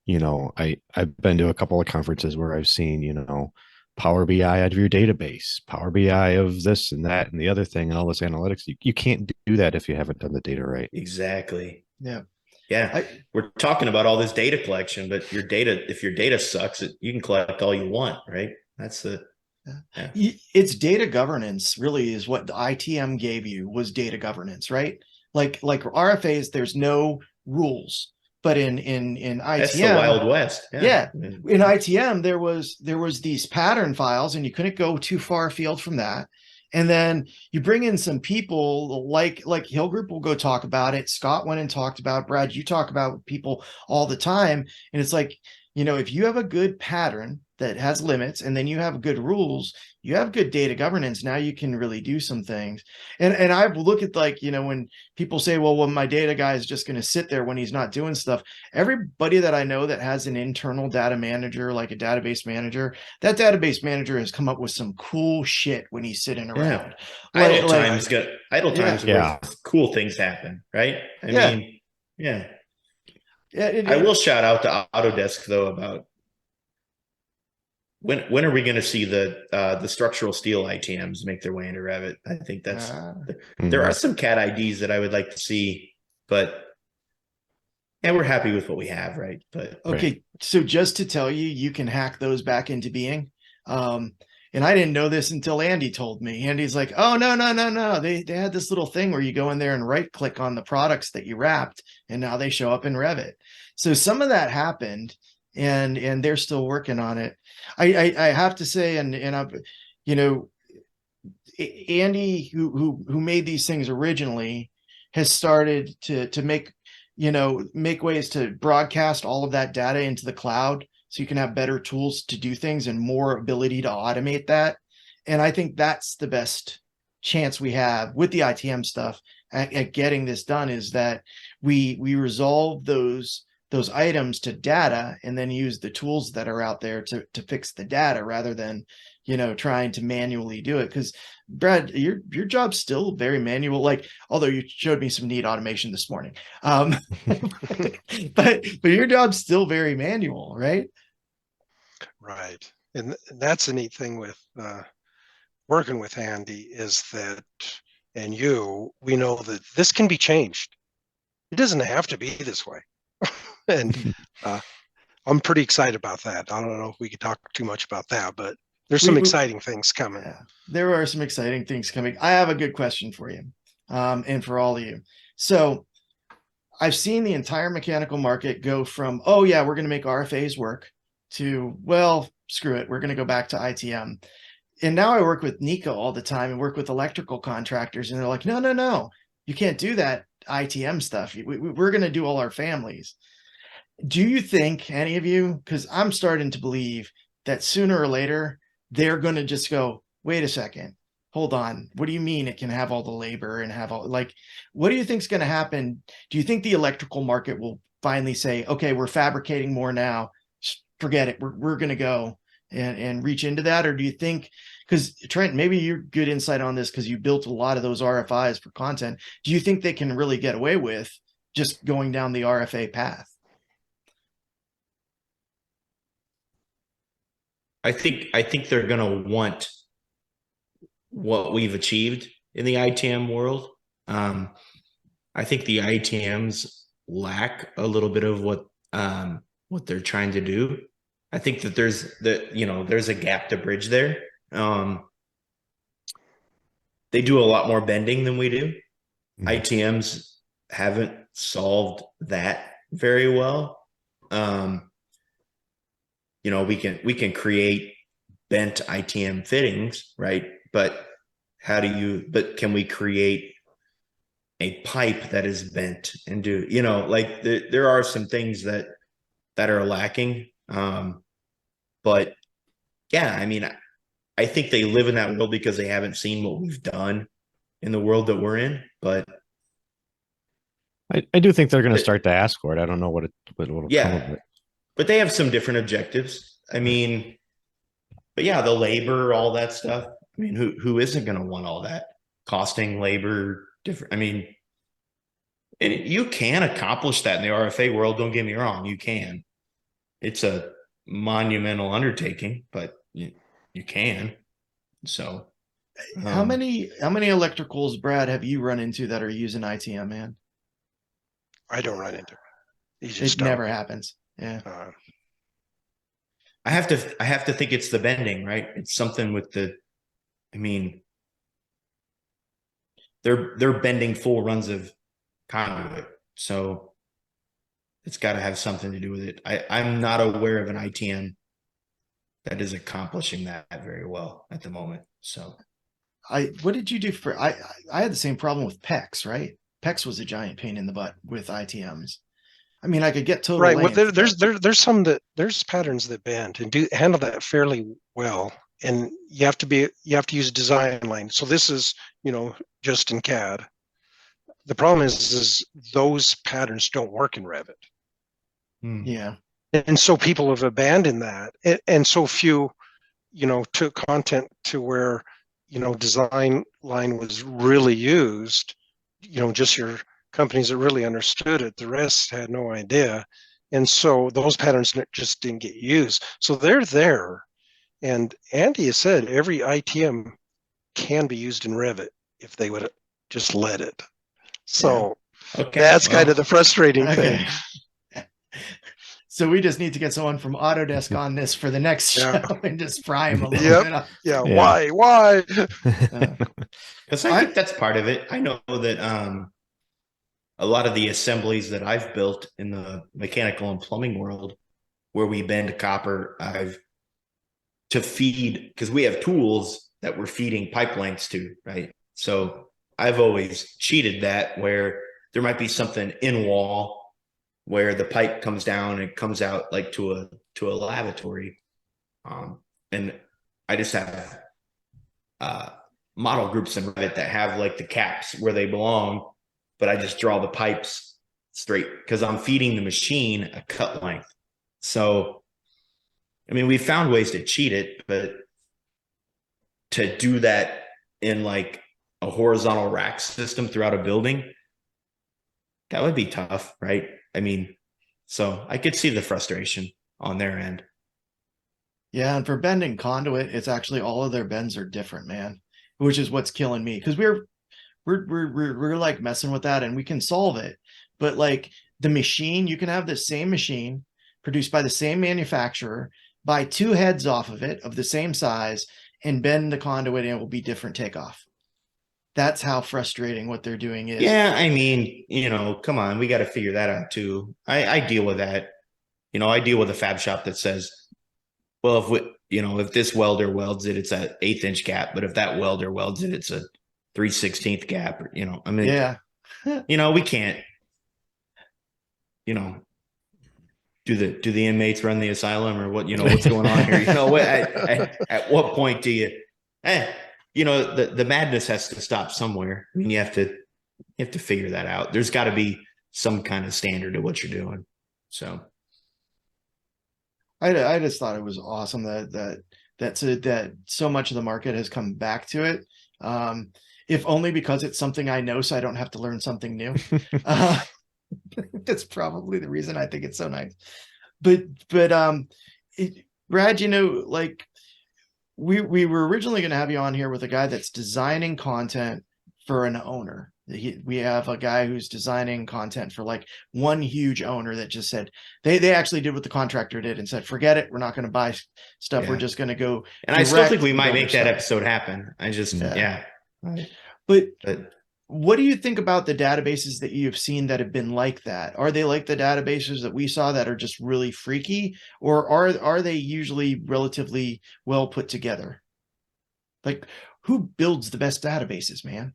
I've been to a couple of conferences where I've seen, Power BI out of your database, Power BI of this and that and the other thing, and all this analytics. You can't do that if you haven't done the data right. exactly. Yeah. Yeah. We're talking about all this data collection, but if your data sucks, you can collect all you want, right? That's It's data governance really is what the ITM gave you, was data governance, right? Like RFAs, there's no rules, but in ITM, that's the Wild West. Yeah. In ITM, there was these pattern files, and you couldn't go too far afield from that. And then you bring in some people like Hill Group will go talk about it. Scott went and talked about it. Brad, you talk about people all the time. And it's like, if you have a good pattern that has limits, and then you have good rules, you have good data governance, now you can really do some things. And I look at when people say, well, my data guy is just going to sit there when he's not doing stuff. Everybody that I know that has an internal data manager, like a database manager, that database manager has come up with some cool shit when he's sitting around. Idle times Yeah. where cool things happen, right? I mean, yeah. I will shout out to Autodesk though about when are we going to see the structural steel ITMs make their way into Revit? I think there are some CAD IDs that I would like to see, but we're happy with what we have, right? But okay, so just to tell you, you can hack those back into being. And I didn't know this until Andy told me. Andy's like, oh, no. They had this little thing where you go in there and right click on the products that you wrapped, and now they show up in Revit. So some of that happened, and they're still working on it. I have to say, and Andy, who made these things originally, has started to make ways to broadcast all of that data into the cloud, so you can have better tools to do things and more ability to automate that. And I think that's the best chance we have with the ITM stuff at getting this done, is that we resolve those items to data and then use the tools that are out there to fix the data, rather than trying to manually do it. Because Brad, your job's still very manual, although you showed me some neat automation this morning, but your job's still very manual, right? Right. And that's a neat thing with working with Andy, is that, and we know that this can be changed. It doesn't have to be this way. And I'm pretty excited about that. I don't know if we could talk too much about that, but there's some exciting things coming. Yeah, there are some exciting things coming. I have a good question for you, and for all of you. So I've seen the entire mechanical market go from, oh yeah, we're going to make RFAs work, to, well, screw it, we're going to go back to ITM. And now I work with Nico all the time and work with electrical contractors, and they're like, no, you can't do that ITM stuff. We're going to do all our families. Do you think, any of you, because I'm starting to believe that sooner or later they're going to just go, wait a second, hold on, what do you mean it can have all the labor and have all, what do you think is going to happen? Do you think the electrical market will finally say, okay, we're fabricating more now, forget it, we're going to go and reach into that? Or do you think, because Trent, maybe you're good insight on this because you built a lot of those RFIs for content, do you think they can really get away with just going down the RFA path. I think they're gonna want what we've achieved in the ITM world. I think the ITMs lack a little bit of what they're trying to do. I think that there's a gap to bridge there. They do a lot more bending than we do. ITMs haven't solved that very well. We can create bent ITM fittings, right? But can we create a pipe that is bent and do, there are some things that are lacking. But yeah, I mean, I think they live in that world because they haven't seen what we've done in the world that we're in. But I do think they're going to start to ask for it. I don't know what it'll come of it. But they have some different objectives. I mean, but yeah, the labor, all that stuff. I mean, who isn't going to want all that? Costing, labor, different. I mean, and you can accomplish that in the RFA world. Don't get me wrong, you can. It's a monumental undertaking, but you can. So, how many electricals, Brad, have you run into that are using ITM, man? I don't run into it. It never happens. Yeah. I have to think it's the bending, right? It's something with they're bending full runs of conduit. So it's got to have something to do with it. I'm not aware of an ITM that is accomplishing that very well at the moment. So what did you do for, I had the same problem with PEX, right? PEX was a giant pain in the butt with ITMs. I mean, I could get total right. length, Well, there's patterns that bend and do handle that fairly well, and you have to use design line. So this is just in CAD. The problem is those patterns don't work in Revit. Yeah, and so people have abandoned that, and so few took content to where design line was really used. Just your companies that really understood it. The rest had no idea. And so those patterns just didn't get used. So they're there. And Andy has said every ITM can be used in Revit if they would just let it. So that's kind of the frustrating thing. So we just need to get someone from Autodesk on this for the next show and just fry him a little bit. Yeah. Why? Because I think that's part of it. I know that a lot of the assemblies that I've built in the mechanical and plumbing world, where we bend copper, to feed, because we have tools that we're feeding pipe lengths to, right? So I've always cheated that, where there might be something in wall where the pipe comes down and comes out like to a lavatory, and I just have model groups in Revit that have like the caps where they belong, but I just draw the pipes straight because I'm feeding the machine a cut length. So, I mean, we found ways to cheat it, but to do that in like a horizontal rack system throughout a building, that would be tough, right? I mean, so I could see the frustration on their end. Yeah, and for bending conduit, it's actually all of their bends are different, man, which is what's killing me, because we're like messing with that and we can solve it. But like the machine, you can have the same machine produced by the same manufacturer, buy two heads off of it of the same size and bend the conduit, and it will be different takeoff. That's how frustrating what they're doing is. Yeah, I mean, come on, we got to figure that out too. I deal with that. I deal with a fab shop that says, well, if this welder welds it, it's an 1/8 inch gap, but if that welder welds it, it's a 3/16 gap. I mean, yeah, we can't, do the inmates run the asylum, or what? What's going on here? At what point do you? The madness has to stop somewhere. I mean, you have to figure that out. There's got to be some kind of standard to what you're doing. So I just thought it was awesome that so much of the market has come back to it. If only because it's something I know, so I don't have to learn something new. That's probably the reason I think it's so nice. But Brad, like we were originally going to have you on here with a guy that's designing content for an owner. We have a guy who's designing content for like one huge owner that just said they actually did what the contractor did and said, forget it, we're not going to buy stuff. Yeah. We're just going to go. And I still think we direct might builder make that stuff. episode happen. I just Yeah. Right. But But what do you think about the databases that you've seen that have been like that? Are they like the databases that we saw that are just really freaky, or are they usually relatively well put together? Like, who builds the best databases, man?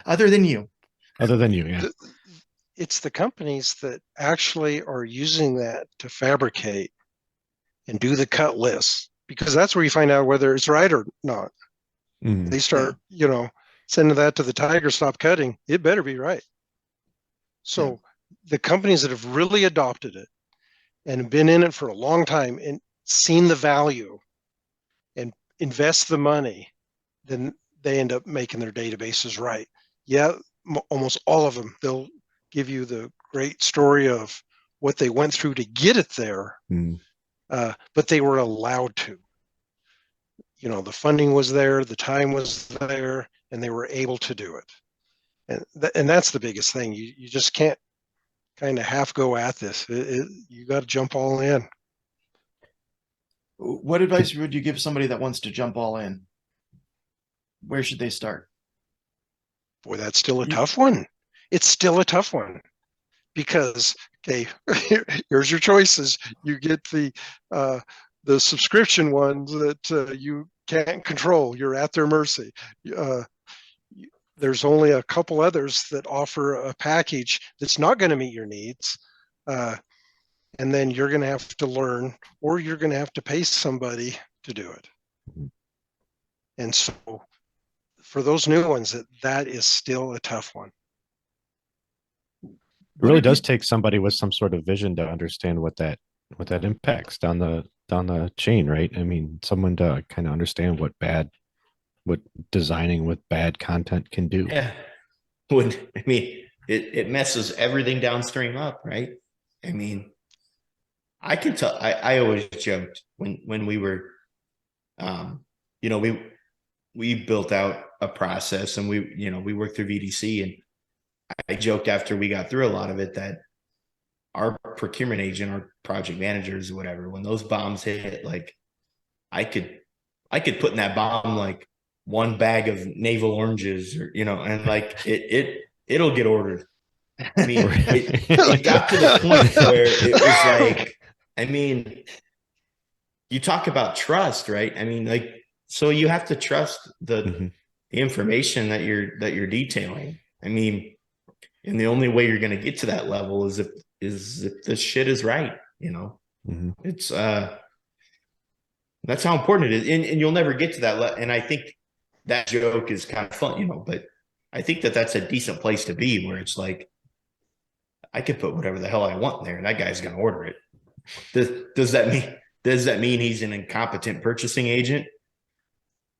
Other than you. Other than you, yeah. It's the companies that actually are using that to fabricate and do the cut lists, because that's where you find out whether it's right or not. They start, sending that to the tiger, stop cutting. It better be right. So the companies that have really adopted it and been in it for a long time and seen the value and invest the money, then they end up making their databases right. Yeah, almost all of them. They'll give you the great story of what they went through to get it there, but they were allowed to. The funding was there, the time was there, and they were able to do it. And that's the biggest thing. You just can't kind of half go at this. You got to jump all in. What advice would you give somebody that wants to jump all in? Where should they start? Boy, that's still a tough one. It's still a tough one because, okay, here's your choices. You get the subscription ones that you can't control. You're at their mercy. There's only a couple others that offer a package that's not going to meet your needs. And then you're going to have to learn, or you're going to have to pay somebody to do it. And so for those new ones, that is still a tough one. It really does take somebody with some sort of vision to understand what that impacts down the chain, right? I mean, someone to kind of understand what designing with bad content can do. Yeah. It messes everything downstream up, right? I mean, I can tell. I always joked when we were, we built out a process and we worked through VDC, and I joked after we got through a lot of it that our procurement agent, our project managers, whatever, when those bombs hit, like I could put in that bomb like one bag of navel oranges, or and like it'll get ordered. I mean, it got to the point where it was like, I mean, you talk about trust, right? I mean, like, so you have to trust the information that you're detailing. I mean, and the only way you're going to get to that level is if the shit is right, It's that's how important it is, and you'll never get to that. And I think that joke is kind of fun, but I think that's a decent place to be, where it's like I could put whatever the hell I want in there, and that guy's going to order it. Does that mean he's an incompetent purchasing agent?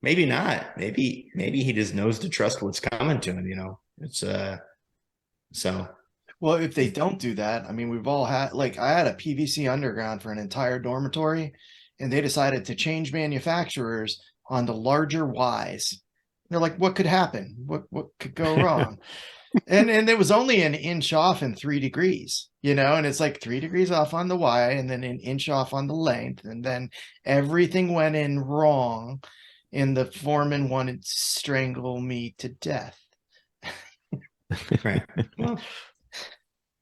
Maybe not. Maybe he just knows to trust what's coming to him. It's so. Well, if they don't do that, I mean, we've all had, like, I had a PVC underground for an entire dormitory, and they decided to change manufacturers on the larger Ys. They're like, what could happen? What could go wrong? and it was only an inch off in 3 degrees, and it's like 3 degrees off on the Y and then an inch off on the length. And then everything went in wrong, and the foreman wanted to strangle me to death. Right. Well,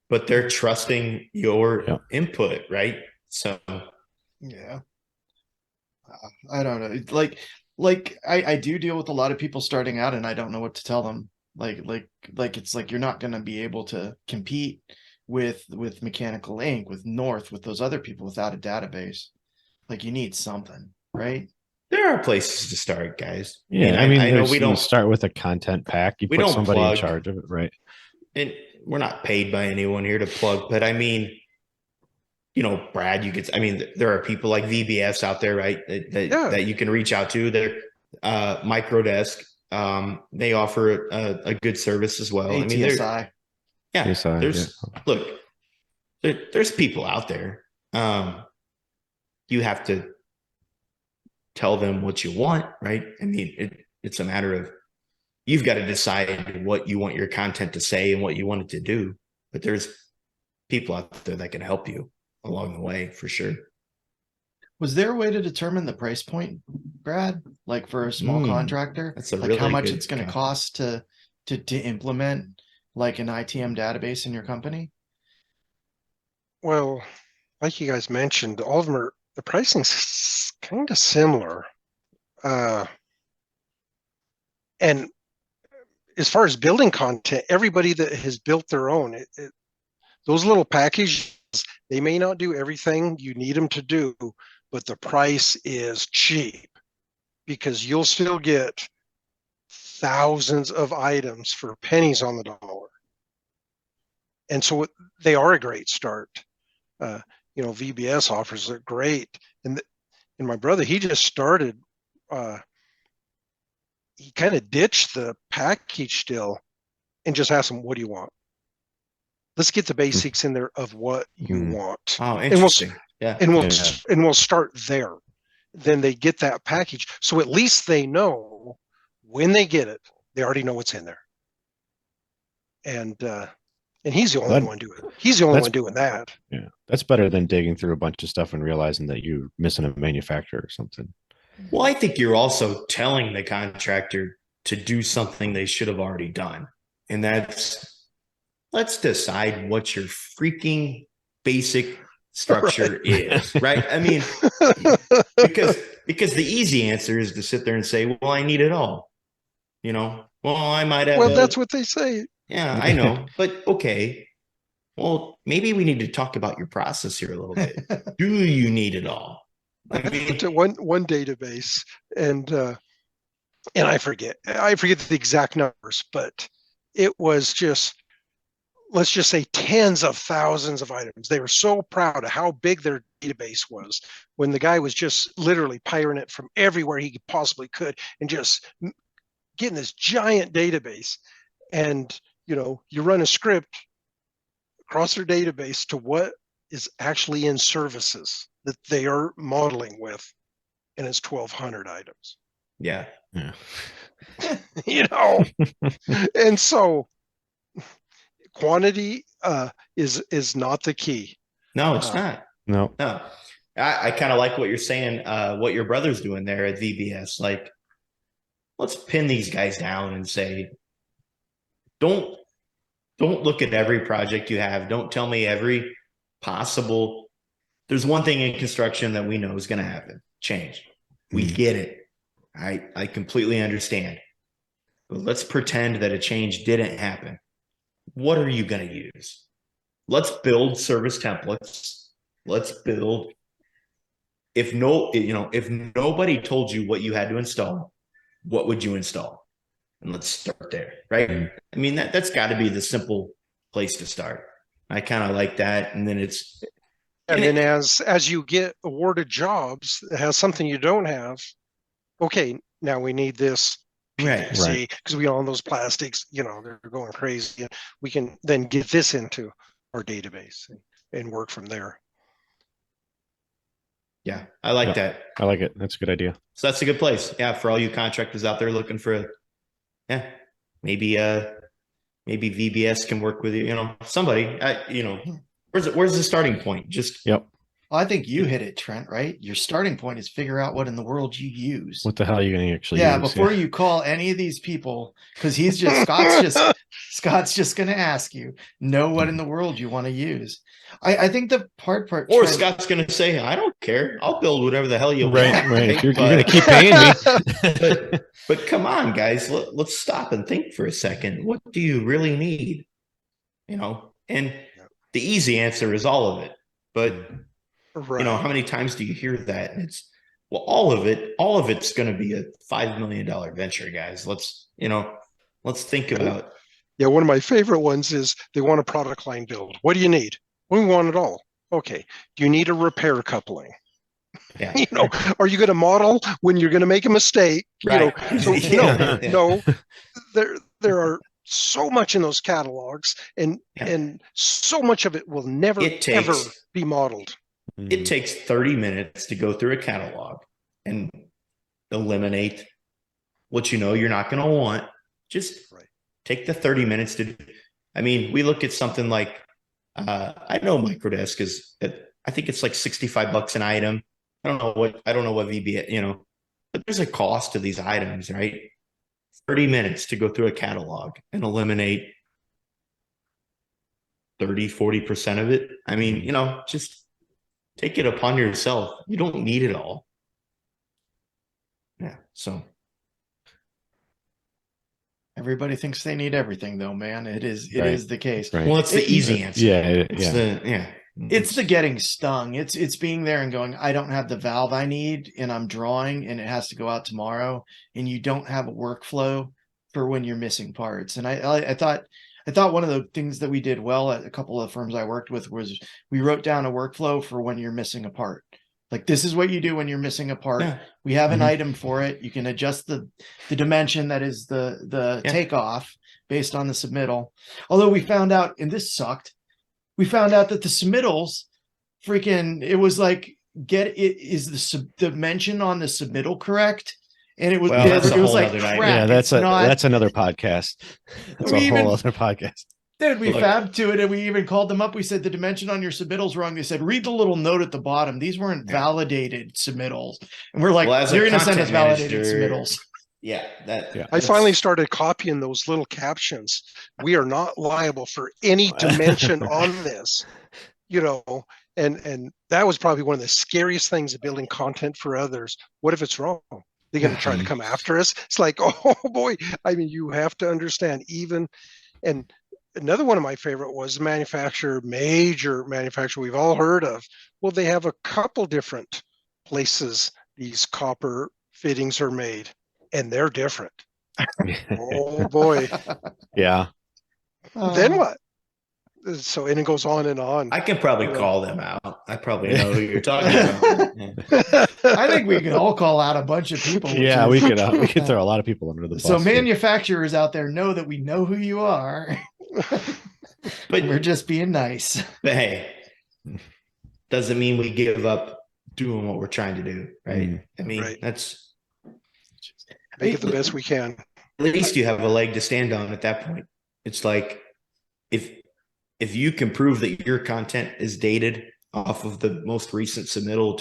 but they're trusting your input, right? So yeah, I don't know. Like I do deal with a lot of people starting out, and I don't know what to tell them. Like it's like you're not going to be able to compete with Mechanical Inc., with North, with those other people without a database. Like, you need something, right? There are places to start, guys. Yeah, I know we don't start with a content pack. You put somebody in charge of it, right? And we're not paid by anyone here to plug, but I mean, Brad, there are people like VBS out there, right? That you can reach out to. They're Microdesk. They offer a good service as well. ATSI. Yeah, Inside, look, there's people out there. You have to tell them what you want, right? I mean, it's a matter of you've got to decide what you want your content to say and what you want it to do. But there's people out there that can help you along the way for sure. Was there a way to determine the price point, Brad? Like for a small contractor, that's a like really how much good it's going to comment. cost to implement like an ITM database in your company? Well, like you guys mentioned, all of them are, the pricing's kind of similar. And as far as building content, everybody that has built their own, those little packages, they may not do everything you need them to do, but the price is cheap because you'll still get thousands of items for pennies on the dollar. And so they are a great start. VBS offers it great. And my brother, he just started, he kind of ditched the package deal and just asked them, what do you want? Let's get the basics in there of what you want. Oh, interesting. And we'll start there. Then they get that package. So at least they know when they get it, they already know what's in there. And he's the only one doing it. He's the only one doing that. Yeah. That's better than digging through a bunch of stuff and realizing that you're missing a manufacturer or something. Well, I think you're also telling the contractor to do something they should have already done. And that's, let's decide what your freaking basic structure is, right? I mean, because the easy answer is to sit there and say, well, I need it all. Well, I might have. Well, that's what they say. Yeah, I know. But okay. Well, maybe we need to talk about your process here a little bit. Do you need it all? I mean, to one database, and I forget the exact numbers, but it was just, let's just say, tens of thousands of items. They were so proud of how big their database was when the guy was just literally pirating it from everywhere he possibly could and just getting this giant database. And you run a script across their database to what is actually in services that they are modeling with, and it's 1,200 items. Yeah. And so quantity is not the key. No, it's not. No. I kind of like what you're saying, what your brother's doing there at VBS. Like, let's pin these guys down and say, don't look at every project you have. Don't tell me every possible. There's one thing in construction that we know is going to happen. Change. We get it. I completely understand. But let's pretend that a change didn't happen. What are you going to use? Let's build service templates. Let's build. If nobody told you what you had to install, what would you install? And let's start there, right? I mean, that's got to be the simple place to start. I kind of like that. And then as you get awarded jobs that has something you don't have, okay, now we need this PVC because we all know those plastics, they're going crazy. We can then get this into our database and work from there. Yeah, I like that. I like it. That's a good idea. So that's a good place. Yeah, for all you contractors out there looking for maybe VBS can work with you. Somebody. Where's the starting point? Just Well, I think you hit it, Trent. Right? Your starting point is figure out what in the world you use. What the hell are you going to actually? Yeah, use? before you call any of these people, because Scott's just going to ask you, know what in the world you want to use. I think the part, or Trent, Scott's going to say, I don't care. I'll build whatever the hell you want. Right. You're going to keep paying me. but come on, guys, let's stop and think for a second. What do you really need? And the easy answer is all of it. But how many times do you hear that? And it's, well, all of it's going to be a $5 million venture, guys. Let's think about. Yeah, one of my favorite ones is they want a product line build. What do you need? We want it all. Okay. Do you need a repair coupling? Yeah. Are you going to model when you're going to make a mistake? Right. No. There are so much in those catalogs, and so much of it will never ever be modeled. It takes 30 minutes to go through a catalog and eliminate what you're not going to want. Just take the 30 minutes to. I mean, we look at something like I know Microdesk is. I think it's like $65 an item. I don't know what VB, but there's a cost to these items, right? 30 minutes to go through a catalog and eliminate 30-40% of it. I mean, just take it upon yourself. You don't need it all. Yeah. So everybody thinks they need everything, though, man. It is the case. Right. Well, it's the easy answer. It's the getting stung. It's being there and going, I don't have the valve I need, and I'm drawing, and it has to go out tomorrow, and you don't have a workflow for when you're missing parts. And I thought one of the things that we did well at a couple of firms I worked with was we wrote down a workflow for when you're missing a part. Like, this is what you do when you're missing a part. Yeah. We have an item for it. You can adjust the dimension that is the takeoff based on the submittal. Although we found out, and this sucked, we found out that the submittals it was like, is the dimension on the submittal correct? And it was, it was like, crap. Yeah, that's another podcast. That's a whole other podcast. Dude, we fabbed to it, and we even called them up. We said, the dimension on your submittal's wrong. They said, read the little note at the bottom. These weren't validated submittals. And we're like, you're going to send us validated submittals. Yeah. I finally started copying those little captions. We are not liable for any dimension on this, and that was probably one of the scariest things of building content for others. What if it's wrong? They're going to try to come after us. It's like, oh boy. I mean, you have to understand and another one of my favorite was the major manufacturer we've all heard of. Well, they have a couple different places these copper fittings are made, and they're different. Oh boy. Yeah. Then what? So, and it goes on and on. I can probably call them out. I probably know who you're talking about. I think we can all call out a bunch of people. Yeah, we could throw a lot of people under the bus. So manufacturers out there know that we know who you are. But we're just being nice. But hey, doesn't mean we give up doing what we're trying to do, right? I mean, that's make it the best we can. At least you have a leg to stand on at that point. It's like if you can prove that your content is dated off of the most recent submittal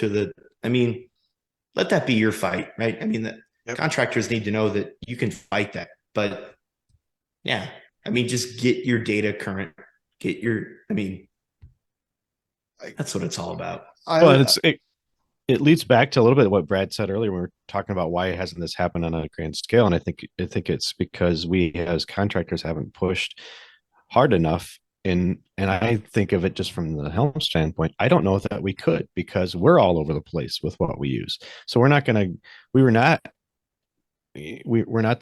let that be your fight, right? I mean, contractors need to know that you can fight that. But yeah, just get your data current. That's what it's all about. It leads back to a little bit of what Brad said earlier when we were talking about why hasn't this happened on a grand scale. And I think it's because we as contractors haven't pushed hard enough. And I think of it just from the Helm standpoint. I don't know that we could, because we're all over the place with what we use. So we're not the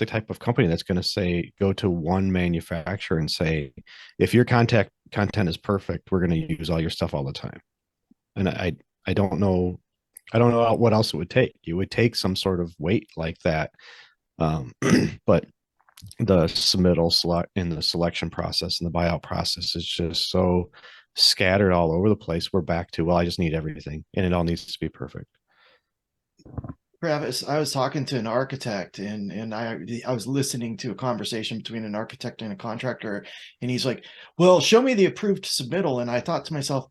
type of company that's going to say, go to one manufacturer and say, if your content is perfect, we're going to use all your stuff all the time. And I don't know what else it would take. It would take some sort of weight like that. But the submittal in the selection process and the buyout process is just so scattered all over the place. We're back to, I just need everything, and it all needs to be perfect. Travis, I was talking to an architect, and I was listening to a conversation between an architect and a contractor, and he's like, well, show me the approved submittal. And I thought to myself,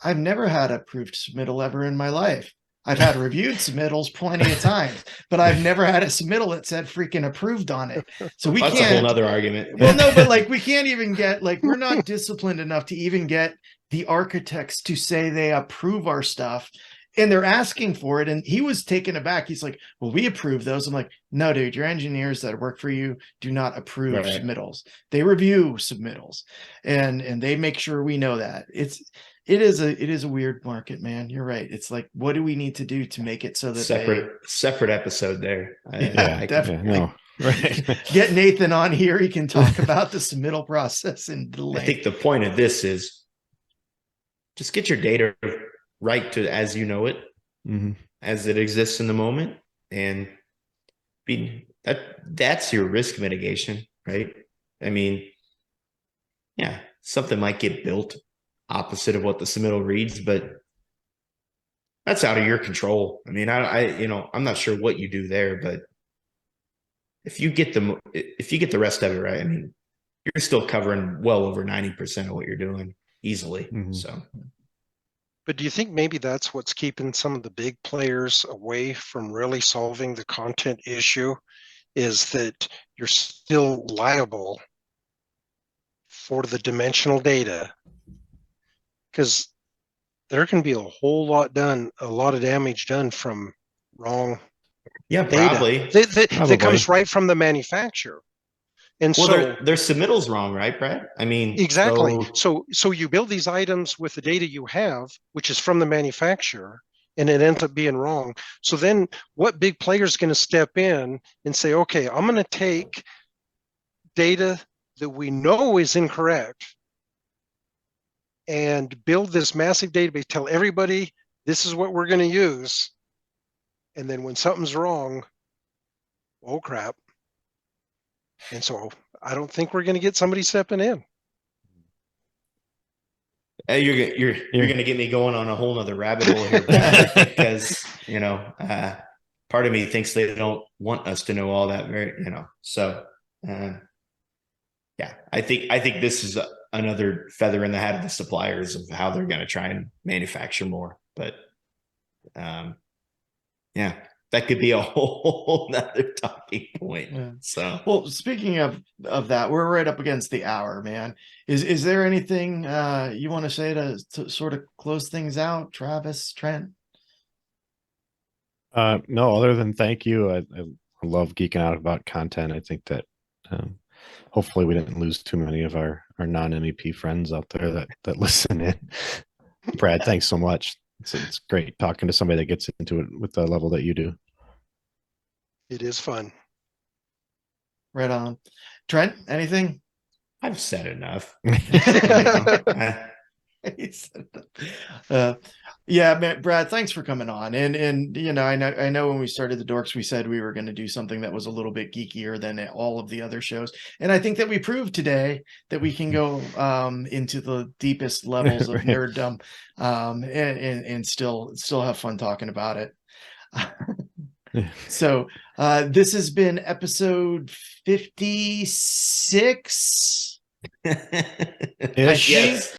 I've never had approved submittal ever in my life. I've had reviewed submittals plenty of times, but I've never had a submittal that said freaking approved on it. So that's a whole nother argument. Well, no, but we can't even get, we're not disciplined enough to even get the architects to say they approve our stuff, and they're asking for it. And he was taken aback. He's like, well, we approve those. I'm like, no, dude, your engineers that work for you do not approve submittals. They review submittals, and they make sure we know that. It is a weird market, man. You're right. It's like, what do we need to do to make it so that separate episode there? Definitely. No. Right. Get Nathan on here. He can talk about the submittal process and delay. I think the point of this is just get your data right to as you know it, as it exists in the moment, and that's your risk mitigation, right? I mean, yeah, something might get built opposite of what the submittal reads, but that's out of your control. I mean, I'm not sure what you do there, but if you get the rest of it right, I mean, you're still covering well over 90% of what you're doing easily. Mhm. So, But do you think maybe that's what's keeping some of the big players away from really solving the content issue, is that you're still liable for the dimensional data? Because there can be a lot of damage done from wrong yeah, data probably. that comes right from the manufacturer. And Well, so their submittal's wrong, right, Brad? I mean, exactly. So you build these items with the data you have, which is from the manufacturer, and it ends up being wrong. So then what big player is going to step in and say, okay, I'm going to take data that we know is incorrect and build this massive database, tell everybody this is what we're going to use. And then when something's wrong, oh crap. And so I don't think we're going to get somebody stepping in. You're going to get me going on a whole nother rabbit hole here, Brad, because, part of me thinks they don't want us to know all that so, yeah, I think this is another feather in the hat of the suppliers of how they're going to try and manufacture more. But, yeah, that could be a whole nother talking point. Yeah. So, well, speaking of that, we're right up against the hour, man. Is there anything you want to say to sort of close things out, Travis, Trent? No, other than thank you. I love geeking out about content. I think that hopefully we didn't lose too many of our non-MEP friends out there that listen in. Brad, thanks so much. It's great talking to somebody that gets into it with the level that you do. It is fun. Right on. Trent, anything? I've said enough. Yeah, man, Brad, thanks for coming on. And I know when we started the Dorks, we said we were going to do something that was a little bit geekier than all of the other shows. And I think that we proved today that we can go into the deepest levels of nerddom and still have fun talking about it. So this has been episode 56. Ish. Yes.